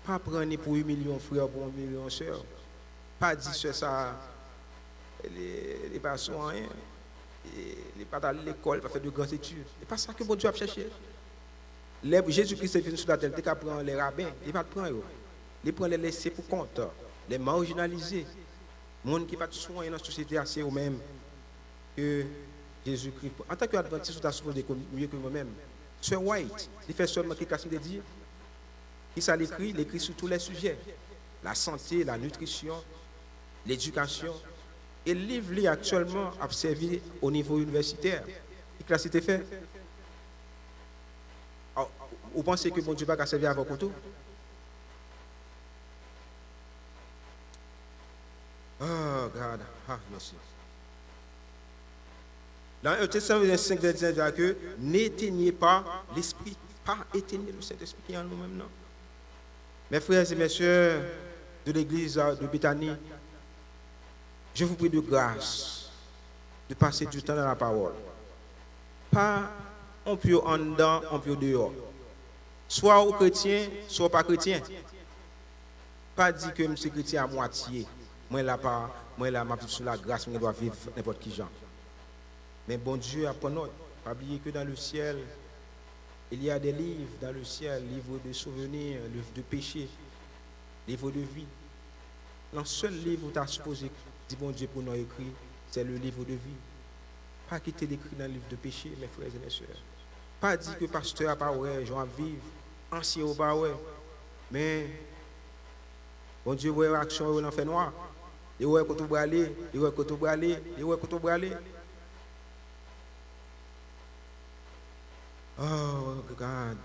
Pas prendre pour 8 millions de frères pour 1 million de sœurs. Pas dire que ça, les pas sont rien. Les pas à l'école, pas faire de grandes études. Ce n'est pas ça que bon Dieu a cherché. Jésus-Christ est venu sur la terre, il prend les rabbins, il va prendre. Il prend les laisser pour compte, les marginalisés. Les gens qui ne sont pas soigner dans la société assez ou même que Jésus-Christ. En tant qu'adventiste, vous avez souvent mieux que moi-même. Sir White, il fait seulement quelque chose de dire. Il ça l'écrit sur tous les sujets. La santé, la nutrition, l'éducation. Et le livre est actuellement observé au niveau universitaire. Et que là, c'était fait. Alors, vous pensez que bon Dieu va servir à vos côtés? Oh, God. Ah, merci. Dans 1 Thessaloniciens 5, verset 10, que n'éteignez pas l'esprit. Pas éteigner le Saint-Esprit qui est en nous-mêmes, non. Mes frères et mes sœurs de l'église de Béthanie, je vous prie de grâce de passer du temps dans la parole. Pas on peut en dedans, on peut dehors. Soit aux chrétiens, soit pas chrétien. Pas dire que je suis chrétien à moitié. moi là m'a sous la grâce, moi dois vivre n'importe qui gens. Mais bon Dieu apprend notre, pas oublier que dans le ciel il y a des livres dans le ciel, livres de souvenirs, livres de péché, livres de vie. Le seul livre où tu as supposé dit bon Dieu pour nous écrire, c'est le livre de vie. Pas quitter l'écrit dans le livre de péché, mes frères et mes sœurs. Pas dire que pasteur a pas ouais, je vais vivre, ancien ou pas ouais. Mais bon Dieu voit action au l'enfer noir. Il voit que tu vas aller, il voit que tu vas aller, il voit que tu vas aller. Oh God.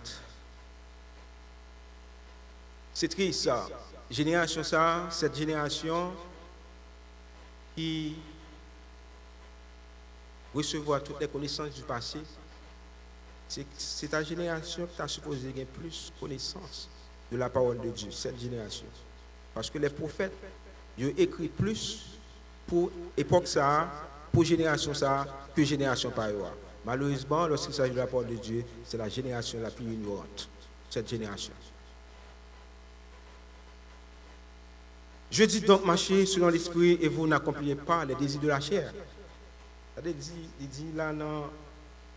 C'est triste ça. Génération ça, cette génération qui recevoir toutes les connaissances du passé, c'est ta génération qui t'a supposé gagner plus de connaissances de la parole de Dieu, cette génération. Parce que les prophètes, ils ont écrit plus pour époque ça, pour génération ça, que génération par ailleurs. Malheureusement, lorsqu'il s'agit de la parole de Dieu, c'est la génération la plus ignorante, cette génération. Je dis donc, marchez selon l'esprit et vous n'accomplissez pas les désirs de la chair. Il dit là, non,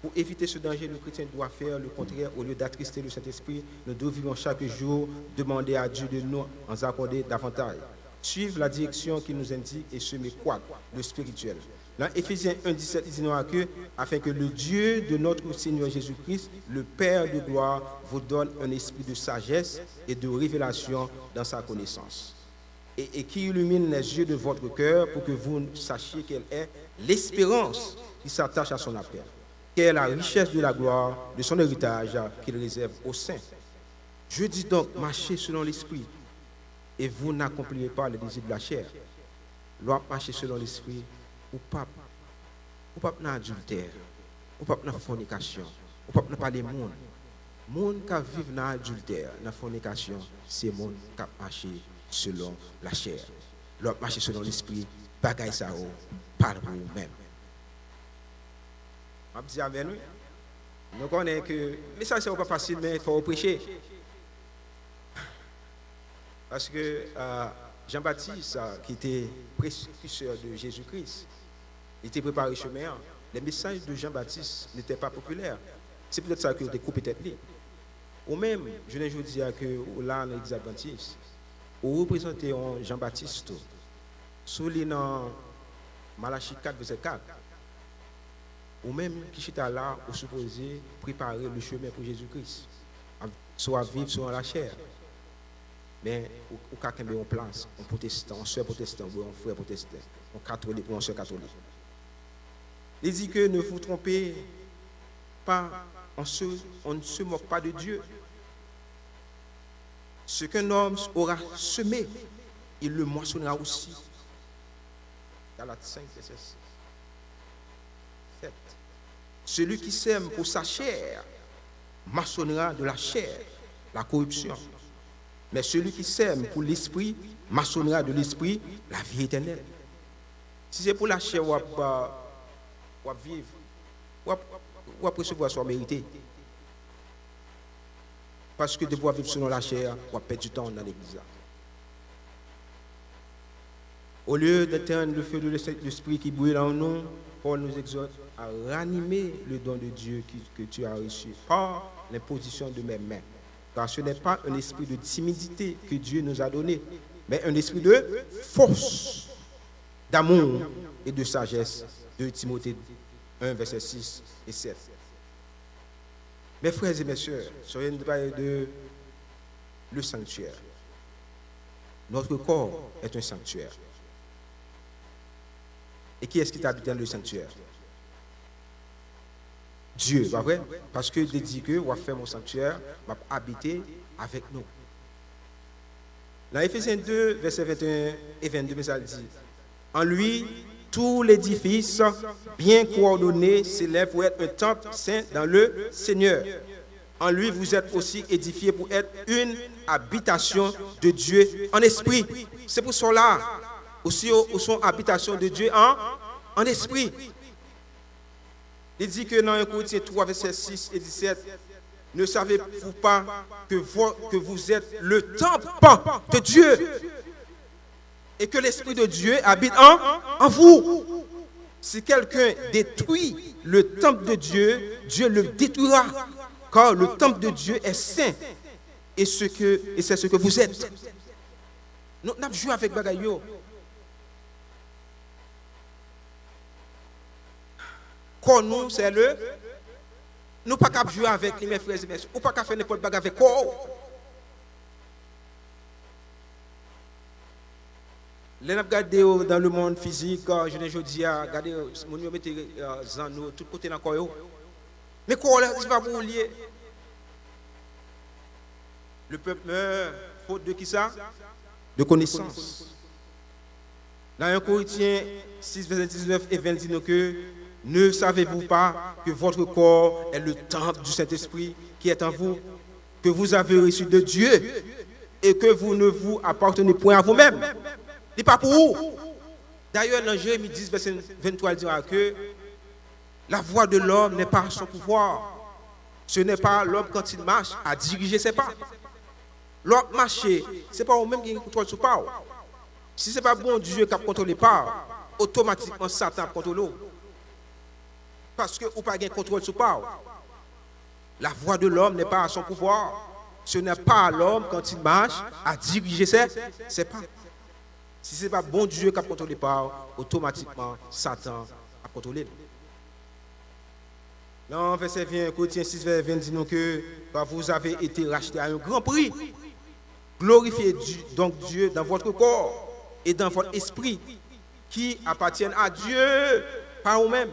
pour éviter ce danger, le chrétien doit faire le contraire. Au lieu d'attrister le Saint-Esprit, nous devons chaque jour demander à Dieu de nous en accorder davantage. Suivre la direction qu'il nous indique et semer quoi? Le spirituel. Dans Éphésiens 1,17, il dit que, afin que le Dieu de notre Seigneur Jésus-Christ, le Père de gloire, vous donne un esprit de sagesse et de révélation dans sa connaissance. Et qui illumine les yeux de votre cœur pour que vous sachiez quelle est l'espérance qui s'attache à son appel. Quelle est la richesse de la gloire de son héritage qu'il réserve aux saints. Je dis donc, marchez selon l'esprit et vous n'accomplirez pas les désirs de la chair. L'on marcher selon l'esprit ou pas dans l'adultère, ou pas dans la fornication, ou pas dans parler monde. Monde qui vivent dans l'adultère, dans la fornication, c'est monde qui marche selon la chair. L'on marche selon l'esprit, bagaille ça ou parle pour vous-même. Je dis avec nous, nous connaissons que, mais ça c'est pas facile, mais il faut prêcher. Parce que Jean-Baptiste, qui était précurseur de Jésus-Christ, il était préparé chemin. Les messages de Jean-Baptiste n'étaient pas populaires. C'est peut-être ça que vous découpez tête. Ou même, je ne veux dire que là, dans l'Église adventiste, vous représentez Jean-Baptiste, sous les noms Malachie 4, verset 4. Ou même qui est là, vous supposez préparer le chemin pour Jésus-Christ. Soit vivre, soit la chair. Mais au cas où on place, un protestant, un soeur protestant, ou un frère protestant, un catholique ou un soeur catholique. Il dit que ne vous trompez pas, on ne se moque pas de Dieu. Ce qu'un homme aura semé, il le moissonnera aussi. Galates 5, verset 7. Celui qui sème pour sa chair, moissonnera de la chair, la corruption. Mais celui qui sème pour l'esprit, moissonnera de l'esprit, la vie éternelle. Si c'est pour la chair, on va vivre, on va recevoir soit mérité. Parce que de pouvoir vivre selon la chair, on va perdre du temps dans l'église. Au lieu d'éteindre le feu de l'esprit qui brûle en nous, Paul nous exhorte à ranimer le don de Dieu que tu as reçu par l'imposition de mes mains. Car ce n'est pas un esprit de timidité que Dieu nous a donné, mais un esprit de force, d'amour et de sagesse. De Timothée 1, verset 6 et 7. Mes frères et mes sœurs, soyez nous parler de le sanctuaire. Notre corps est un sanctuaire. Et qui est-ce qui habite dans le sanctuaire? Dieu, pas vrai? Parce que Dieu dit que on va faire mon sanctuaire, va habiter avec nous. Dans Éphésiens 2, versets 21 et 22, ça dit, en lui, tout l'édifice bien coordonné s'élève pour être un temple saint dans le Seigneur. En lui, vous êtes aussi édifiés pour être une habitation de Dieu en esprit. C'est pour cela, aussi, où sont habitation de Dieu en esprit. Il dit que dans 1 Corinthiens 3, versets 6 et 17, ne savez-vous pas que vous êtes le temple de Dieu? Ne savez-vous pas que votre corps est un temple saint? Ne savez-vous pas que vous êtes le temple de Dieu? Ne savez-vous pas que votre corps est un temple saint dans le Seigneur? En lui, tout l'édifice bien coordonné s'élève pour être un temple saint dans le Seigneur. En lui, vous êtes aussi édifiés pour être une habitation de Dieu en esprit. C'est pour cela, aussi, où sont habitation de Dieu en esprit. Il dit que dans 1 Corinthiens 3, verset 6 et 17, ne savez-vous pas que vous êtes le temple et que l'Esprit de Dieu habite en vous. Si quelqu'un détruit le temple de Dieu, Dieu le détruira, car le temple de Dieu est saint, et c'est ce que vous êtes. Nous avons joué avec Bagayo. Quand nous, c'est le. Nous ne pouvons pas jouer avec mes frères et mes soeurs. Nous ne pouvons pas faire n'importe quoi avec quoi. Les nous regardons dans le monde physique, je ne dis pas, regardez, mon nous mettez Zano, tout côté dans le corps. Mais quoi, c'est pas pour lier. Le peuple meurt, faute de qui ça? De connaissance. Dans 1 Corinthiens 6, verset 19 et 20, dit nous que ne savez-vous pas que votre corps est le temple du Saint-Esprit qui est en vous, que vous avez reçu de Dieu et que vous ne vous appartenez point à vous-même. Ce n'est pas pour vous. D'ailleurs, dans Jérémie 10, verset 23, il dira que la voix de l'homme n'est pas son pouvoir. Ce n'est pas l'homme quand il marche à diriger ses pas. L'homme marcher, ce n'est pas vous-même qui contrôle ce pas. Si ce n'est pas bon Dieu qui a contrôlé pas, automatiquement Satan contrôle. Parce que vous n'avez pas de contrôle sur pas. La voix de l'homme n'est pas à son pouvoir. Ce n'est pas l'homme quand il marche à diriger ses pas. Si ce n'est pas bon Dieu qui a contrôlé pas, automatiquement Satan a contrôlé. Dans verset 20, Corinthiens 6, verset 20, dit nous que vous avez été rachetés à un grand prix. Glorifiez donc Dieu dans votre corps et dans votre esprit qui appartiennent à Dieu, pas vous-même.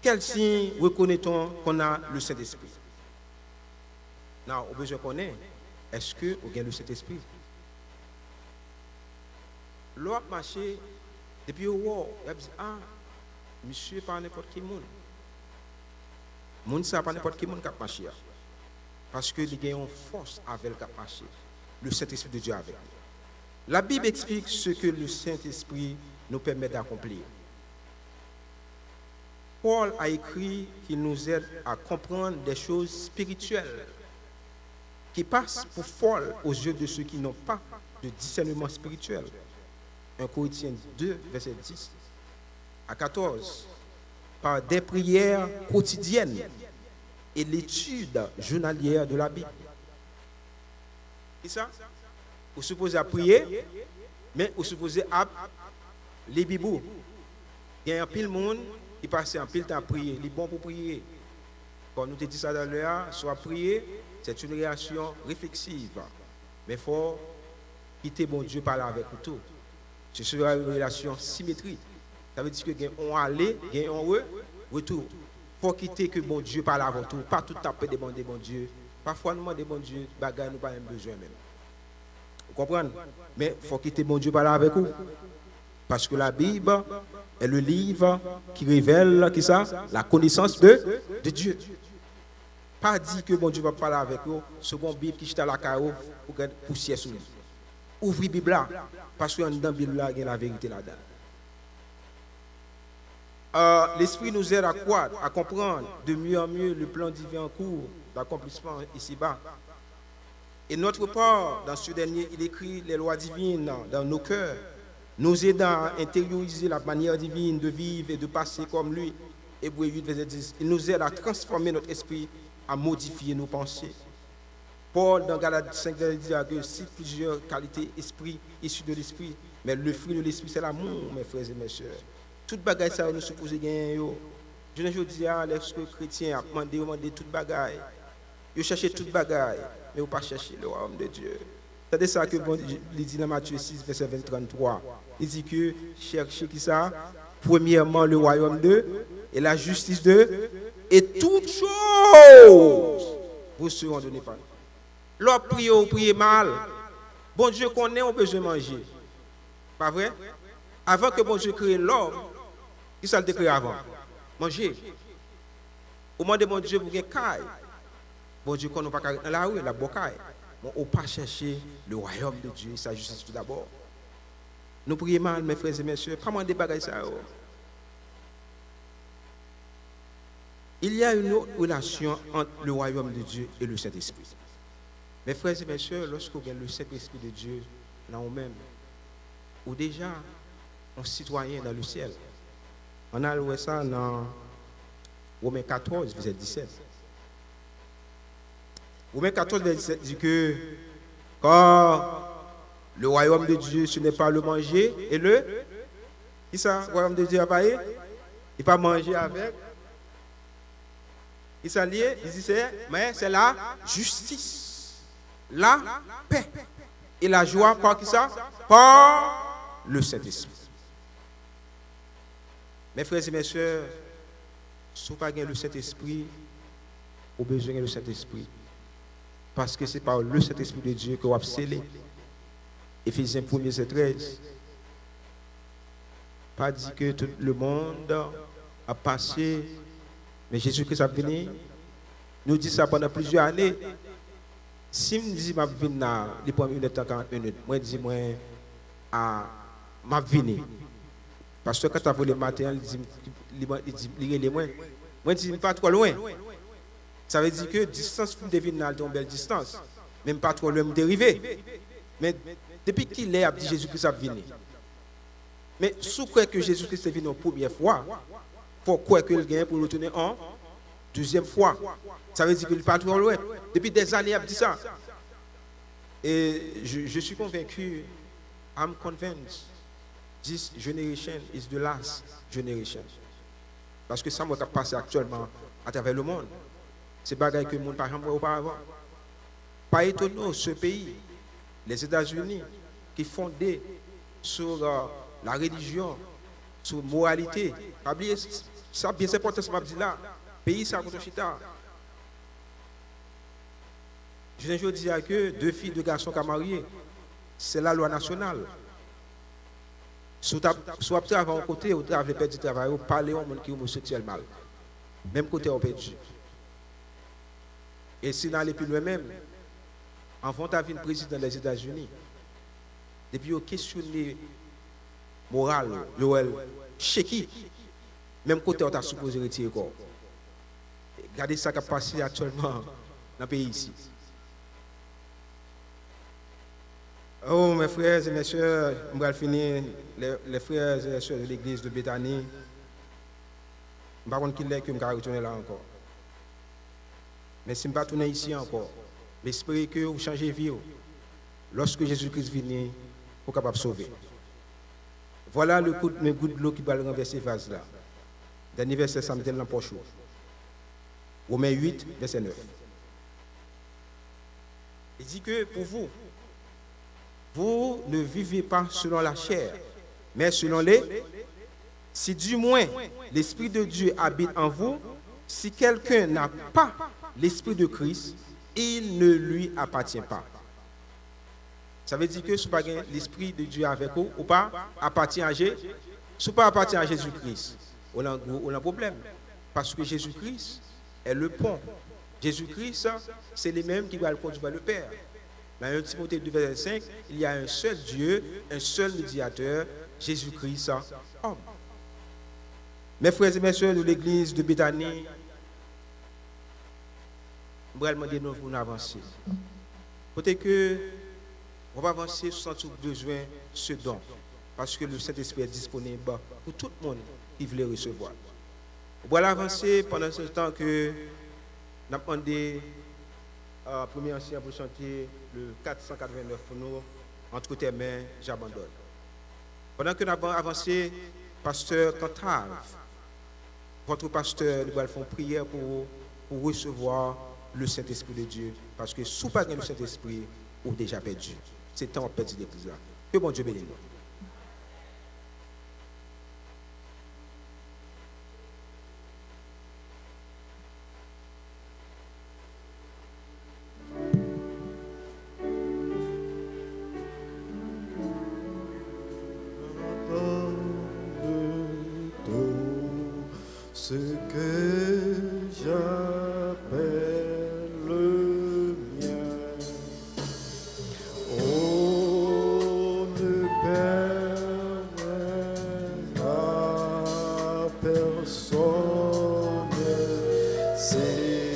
Quel signe reconnaît-on qu'on a le Saint-Esprit? Non, au besoin qu'on est, est-ce que vous avez le Saint-Esprit? L'autre marché, depuis au war, il a dit, ah, monsieur, pas n'importe qui monde. Monde, ça pas n'importe qui monde qui a marché. Parce que il y a une force avec le marché. Le Saint-Esprit de Dieu avec. La Bible explique ce que le Saint-Esprit nous permet d'accomplir. Paul a écrit qu'il nous aide à comprendre des choses spirituelles qui passent pour folles aux yeux de ceux qui n'ont pas de discernement spirituel. 1 Corinthiens 2, verset 10 à 14. Par des prières quotidiennes et l'étude journalière de la Bible. C'est ça? Vous supposez à prier, mais vous supposez à les Bibles. Il y a un pile monde qui passe un pile temps à prier. Il est bon pour prier. Quand nous te dit ça dans l'heure, soit prier, c'est une réaction réflexive. Mais il faut quitter bon Dieu parler avec vous tout. Ce sera une relation symétrique. Ça veut dire que on aller, on retour. Il faut quitter que bon Dieu parle avant tout. Pas tout taper demander bon Dieu. Parfois nous demander bon Dieu, bagaille nous pas même besoin même. Vous comprenez? Mais il faut quitter bon Dieu parler avec vous. Parce que la Bible est le livre qui révèle qui ça? La connaissance de Dieu. Pas dit que bon Dieu va parler avec vous, second Bible qui est à la carreau pour que poussière sous lui. Ouvrez la Bible là, parce que dans la Bible là, il y a la vérité là-dedans. L'Esprit nous aide à quoi? À comprendre de mieux en mieux le plan divin en cours d'accomplissement ici-bas. Et notre part, dans ce dernier, il écrit les lois divines dans nos cœurs, nous aidant à intérioriser la manière divine de vivre et de passer comme lui. Hébreux 8, verset 10. Il nous aide à transformer notre esprit, à modifier nos pensées. Paul, dans Galates 5, dit que si plusieurs qualités esprit issues de l'esprit, mais le fruit de l'esprit, c'est l'amour, mes frères et mes sœurs. Toute bagaille, ça, nous supposons gagner. Je ne dis pas, lorsque les chrétiens ont demandé toute bagaille, ils cherchent toute bagaille, mais ils ne pas chercher le royaume de Dieu. C'est ça que bon, il dit dans Matthieu 6, verset 23. Il dit que cherchez qui ça? Premièrement, le royaume de et la justice de et toutes choses vous seront données par. L'homme prie ou prie mal. Bon Dieu connaît, on a besoin de manger. Pas vrai? Avant que bon Dieu crée l'homme, qui ça le crée avant? Manger. Au moment de bon Dieu, vous avez caille. Bon Dieu connaît pas dans la rue, la bocaille. Bon, on pas chercher le royaume de Dieu, sa justice tout d'abord. Nous prions mal, mes frères et mes soeurs, pas des bagages ça. Il y a une autre relation entre le royaume de Dieu et le Saint-Esprit. Mes frères et mes soeurs, lorsque vous avez le Saint-Esprit de Dieu, dans nous-mêmes, ou déjà un citoyen dans le ciel. On a lu ça dans Romains 14, verset 17. Romains 14, verset 17 dit que car le royaume de Dieu, ce n'est pas le manger et le... Qui ça, le royaume de Dieu a pas il pas manger avec. Il s'en lié, il dit mais c'est la justice, la paix et la joie par qui ça? Par le Saint-Esprit. Mes frères et mes sœurs, si vous n'avez pas le Saint-Esprit, vous avez besoin du Saint-Esprit. Parce que c'est par le Saint-Esprit de Dieu que vous avez scellé. Éphésiens 1, verset 13. Pas dit que tout le monde a passé, mais Jésus-Christ a venu. Nous dit ça pendant plusieurs années. Si je dis que je vais venir, les premières minutes, 40 minutes, moi je dis que je vais venir. Parce que quand tu as volé le matin, il dit moi je dis pas trop loin. Ça veut dire que la distance pour devenir une belle distance. Même pas trop loin de dériver. Mais depuis qu'il est, dit Jésus-Christ a venu. Mais si vous croyez que Jésus-Christ est venu une première fois, il faut croire qu'il gagne pour retourner en deuxième fois. Ça veut dire qu'il n'est pas trop loin. Depuis des années, il a dit ça. Et je suis convaincu, I'm convinced, this generation is the last generation. Parce que ça m'a passé actuellement à travers le monde. C'est des choses que le monde n'a pas vu auparavant. Pas étonnant, ce pays, les États-Unis, qui est fondé sur la religion, sur la moralité. Ça, bien c'est important, ce que je dis là. Pays, ça, contre Chita. Je veux dire que 2 filles, 2 garçons qui sont mariés, c'est la loi nationale. Soit tu travailles à côté, ou tu as perdu du travail, ou parler au monde qui est homosexuel mal. Même côté, on perdu. Et si on allait plus loin même, avant d'avoir une président des États-Unis, depuis on questionné moral, Joël, chez qui, même côté on t'a supposé retirer corps. Regardez ça qui a passé actuellement dans le pays ici. Oh, mes frères et mes sœurs, on va finir, les frères et les sœurs de l'église de Béthanie. Je ne sais pas qui est que je vais retourner là encore. Mais si je ne vais pas retourner ici encore, j'espère que vous changez de vie. Lorsque Jésus-Christ vient, vous êtes capable de sauver. Voilà le coup de l'eau qui va renverser le vase là. Dernier verset, ça me donne l'empoche. Romains 8, verset 9. Il dit que pour vous, vous ne vivez pas selon la chair, mais selon les... Si du moins l'Esprit de Dieu habite en vous, si quelqu'un n'a pas l'Esprit de Christ, il ne lui appartient pas. Ça veut dire que si pas l'Esprit de Dieu avec vous, ou pas appartient à Jésus, si pas appartient à Jésus-Christ, on a un problème. Parce que Jésus-Christ est le pont. Jésus-Christ, c'est les mêmes qui vont le conduire vers le Père. Dans 1 Timothée 2, verset 5, il y a un seul Dieu, un seul médiateur, Jésus-Christ, homme. Mes frères et mes sœurs de l'église de Béthanie, je vais demander nous pour avancer. Peut-être que on va avancer sans tout besoin de ce don, parce que le Saint-Esprit est disponible pour tout le monde qui veut le recevoir. On va avancer pendant ce temps que nous avons demandé à premier ancien pour chanter le 489 pour nous, entre tes mains, j'abandonne. Pendant que nous avons avancé, pasteur Cantave, votre pasteur, nous allons faire une prière pour recevoir le Saint-Esprit de Dieu. Parce que si vous n'avez pas le Saint-Esprit, vous avez déjà perdu. C'est temps de perdre l'église là. Que bon Dieu bénisse nous. Ce que j'appelle le mien, oh, ne permets à personne, c'est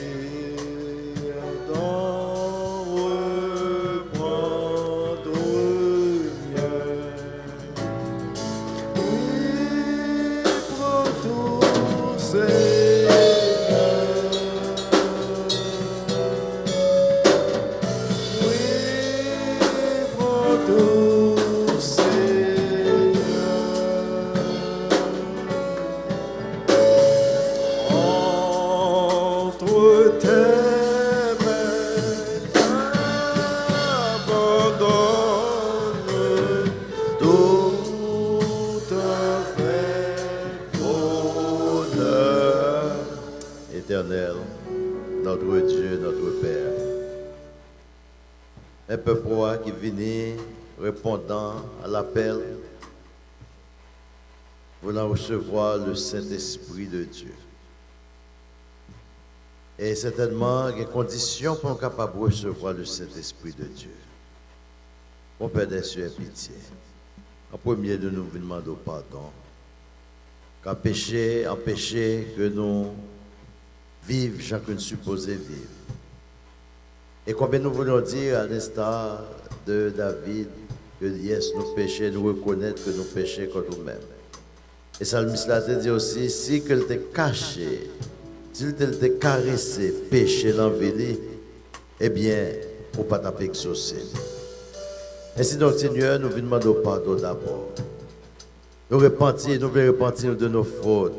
d'en reprendre j'abandonne tout avec honneur. Éternel, notre Dieu, notre Père, un peuple roi qui venait répondant à l'appel, voulant recevoir le Saint-Esprit de Dieu. Et certainement, il y a des conditions pour être capable de recevoir le Saint-Esprit de Dieu. Mon Père des cieux, aie pitié. En premier de nous, nous demandons pardon. Qu'à péché, empêcher que nous vivions, chacun supposé vivre. Et combien nous voulons dire, à l'instar de David, que yes, nous péchons, nous reconnaître que nous péchons contre nous-mêmes. Et Salmiste l'a dit aussi, si qu'elle t'ait caché, s'il t'ait caressé, péché, l'envie, eh bien, pour ne pas taper exaucer. Ainsi donc, Seigneur, nous vous demandons pardon d'abord. Nous voulons repentir de nos fautes,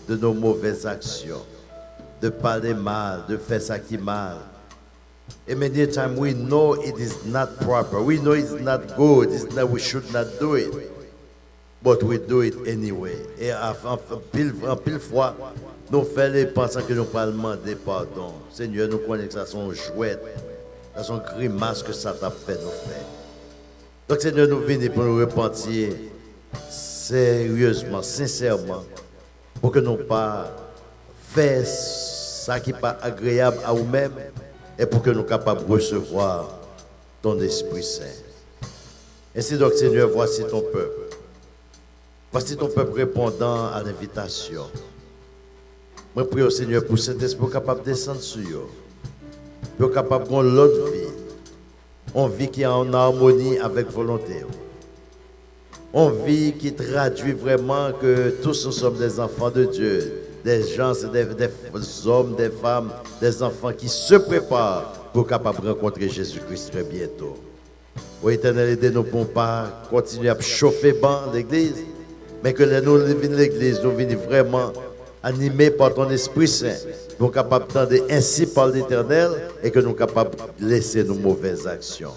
de nos mauvaises actions, de parler mal, de faire ça qui est mal. And many times we know it is not proper. We know it's not good. It's not, we should not do it. But we do it anyway. Et en pile fois, nous faisons les pensants que nous pas demander pardon. Seigneur, nous connaissons que ça sont jouettes, ça sont grimaces que ça t'a fait nous faire. Donc Seigneur, nous venons pour nous repentir sérieusement, sincèrement, pour que nous pas faire ça qui n'est pas agréable à nous-mêmes et pour que nous soyons capables de recevoir ton Esprit Saint. Ainsi donc, Seigneur, voici ton peuple. Voici ton peuple répondant à l'invitation. Je prie au Seigneur pour cet esprit capable de descendre sur eux, pour capable de l'autre vie, une vie qui est en harmonie avec volonté. Une vie qui traduit vraiment que tous nous sommes des enfants de Dieu, des gens, des hommes, des femmes, des enfants qui se préparent pour capable de rencontrer Jésus-Christ très bientôt. Ô Éternel, aidez-nous pour ne pas continuer à chauffer ban l'église, mais que nous venons l'église, nous venons vraiment animés par ton Esprit Saint, nous sommes capables d'entendre ainsi par l'Éternel et que nous sommes capables de laisser nos mauvaises actions.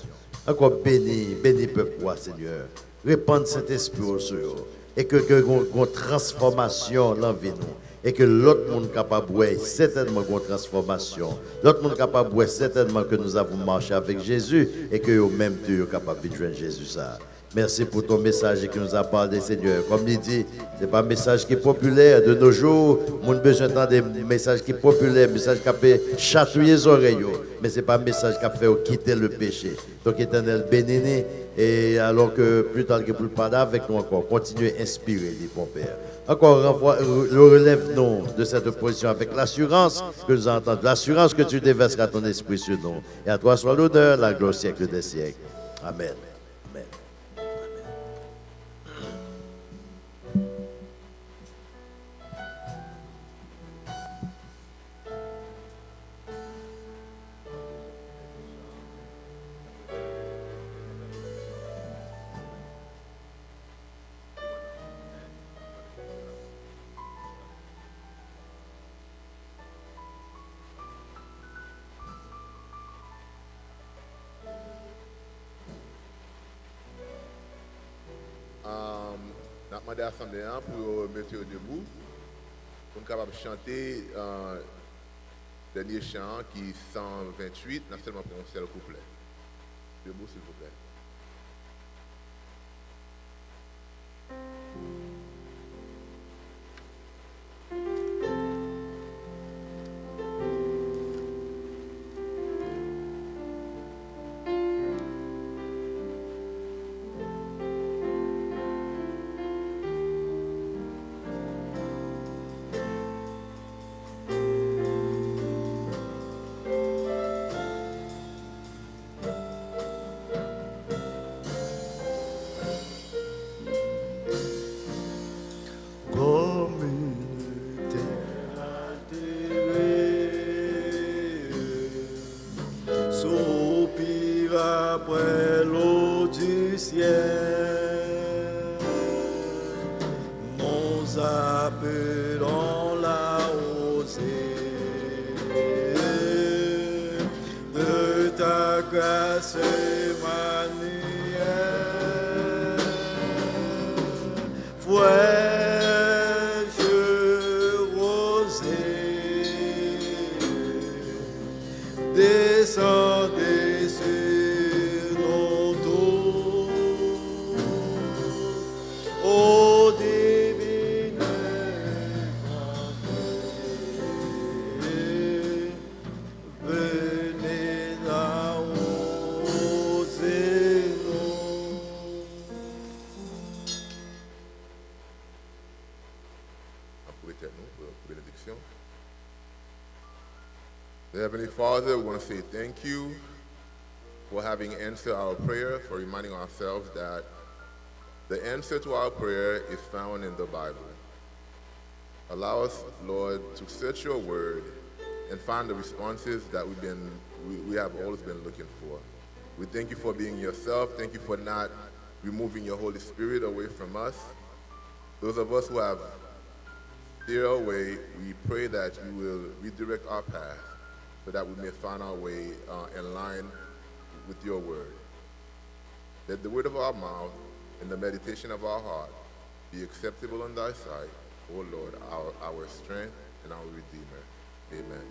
Encore béni peuple, Seigneur. Répandre cet esprit sur eux et que une transformation l'envie nous. Et que l'autre monde capable de certainement une transformation. L'autre monde capable de certainement que nous avons marché avec Jésus et que eux-mêmes tu es capable de joindre Jésus ça. Merci pour ton message qui nous a parlé, Seigneur. Comme il dit, ce n'est pas un message qui est populaire de nos jours. Nous avons besoin d'entendre des messages qui sont populaires, un message qui peut chatouiller les oreilles. Mais ce n'est pas un message qui a fait quitter le péché. Donc, Éternel, bénis-nous. Et alors que plus tard que plus parler avec nous encore, continuez à inspirer, dit mon Père. Encore, relève-nous de cette position avec l'assurance que nous entendons, l'assurance que tu déverseras ton esprit sur nous. Et à toi soit l'honneur, la gloire au siècle des siècles. Amen. Amen. N'a demandé à l'Assemblée pour mettre debout, pour nous capables de chanter le dernier chant qui est 128, n'a seulement pour un seul couplet. Debout, s'il vous plaît. Comme une terre atterrée, soupire après l'eau du ciel, nous appelons la rosée. grâce Emmanuel. Vois-je rosée, descendez sur nos dos, ô divine bonté, venez arroser-nous. Apprêtez-nous pour la bénédiction. Dear Heavenly Father, we want to say thank you for having answered our prayer, for reminding ourselves that the answer to our prayer is found in the Bible. Allow us, Lord, to search your word and find the responses that we have always been looking for. We thank you for being yourself. Thank you for not removing your Holy Spirit away from us. Those of us who have steered away, we pray that you will redirect our path so that we may find our way in line with your word. Let the word of our mouth and the meditation of our heart be acceptable in thy sight, O Lord, our strength and our Redeemer. Amen.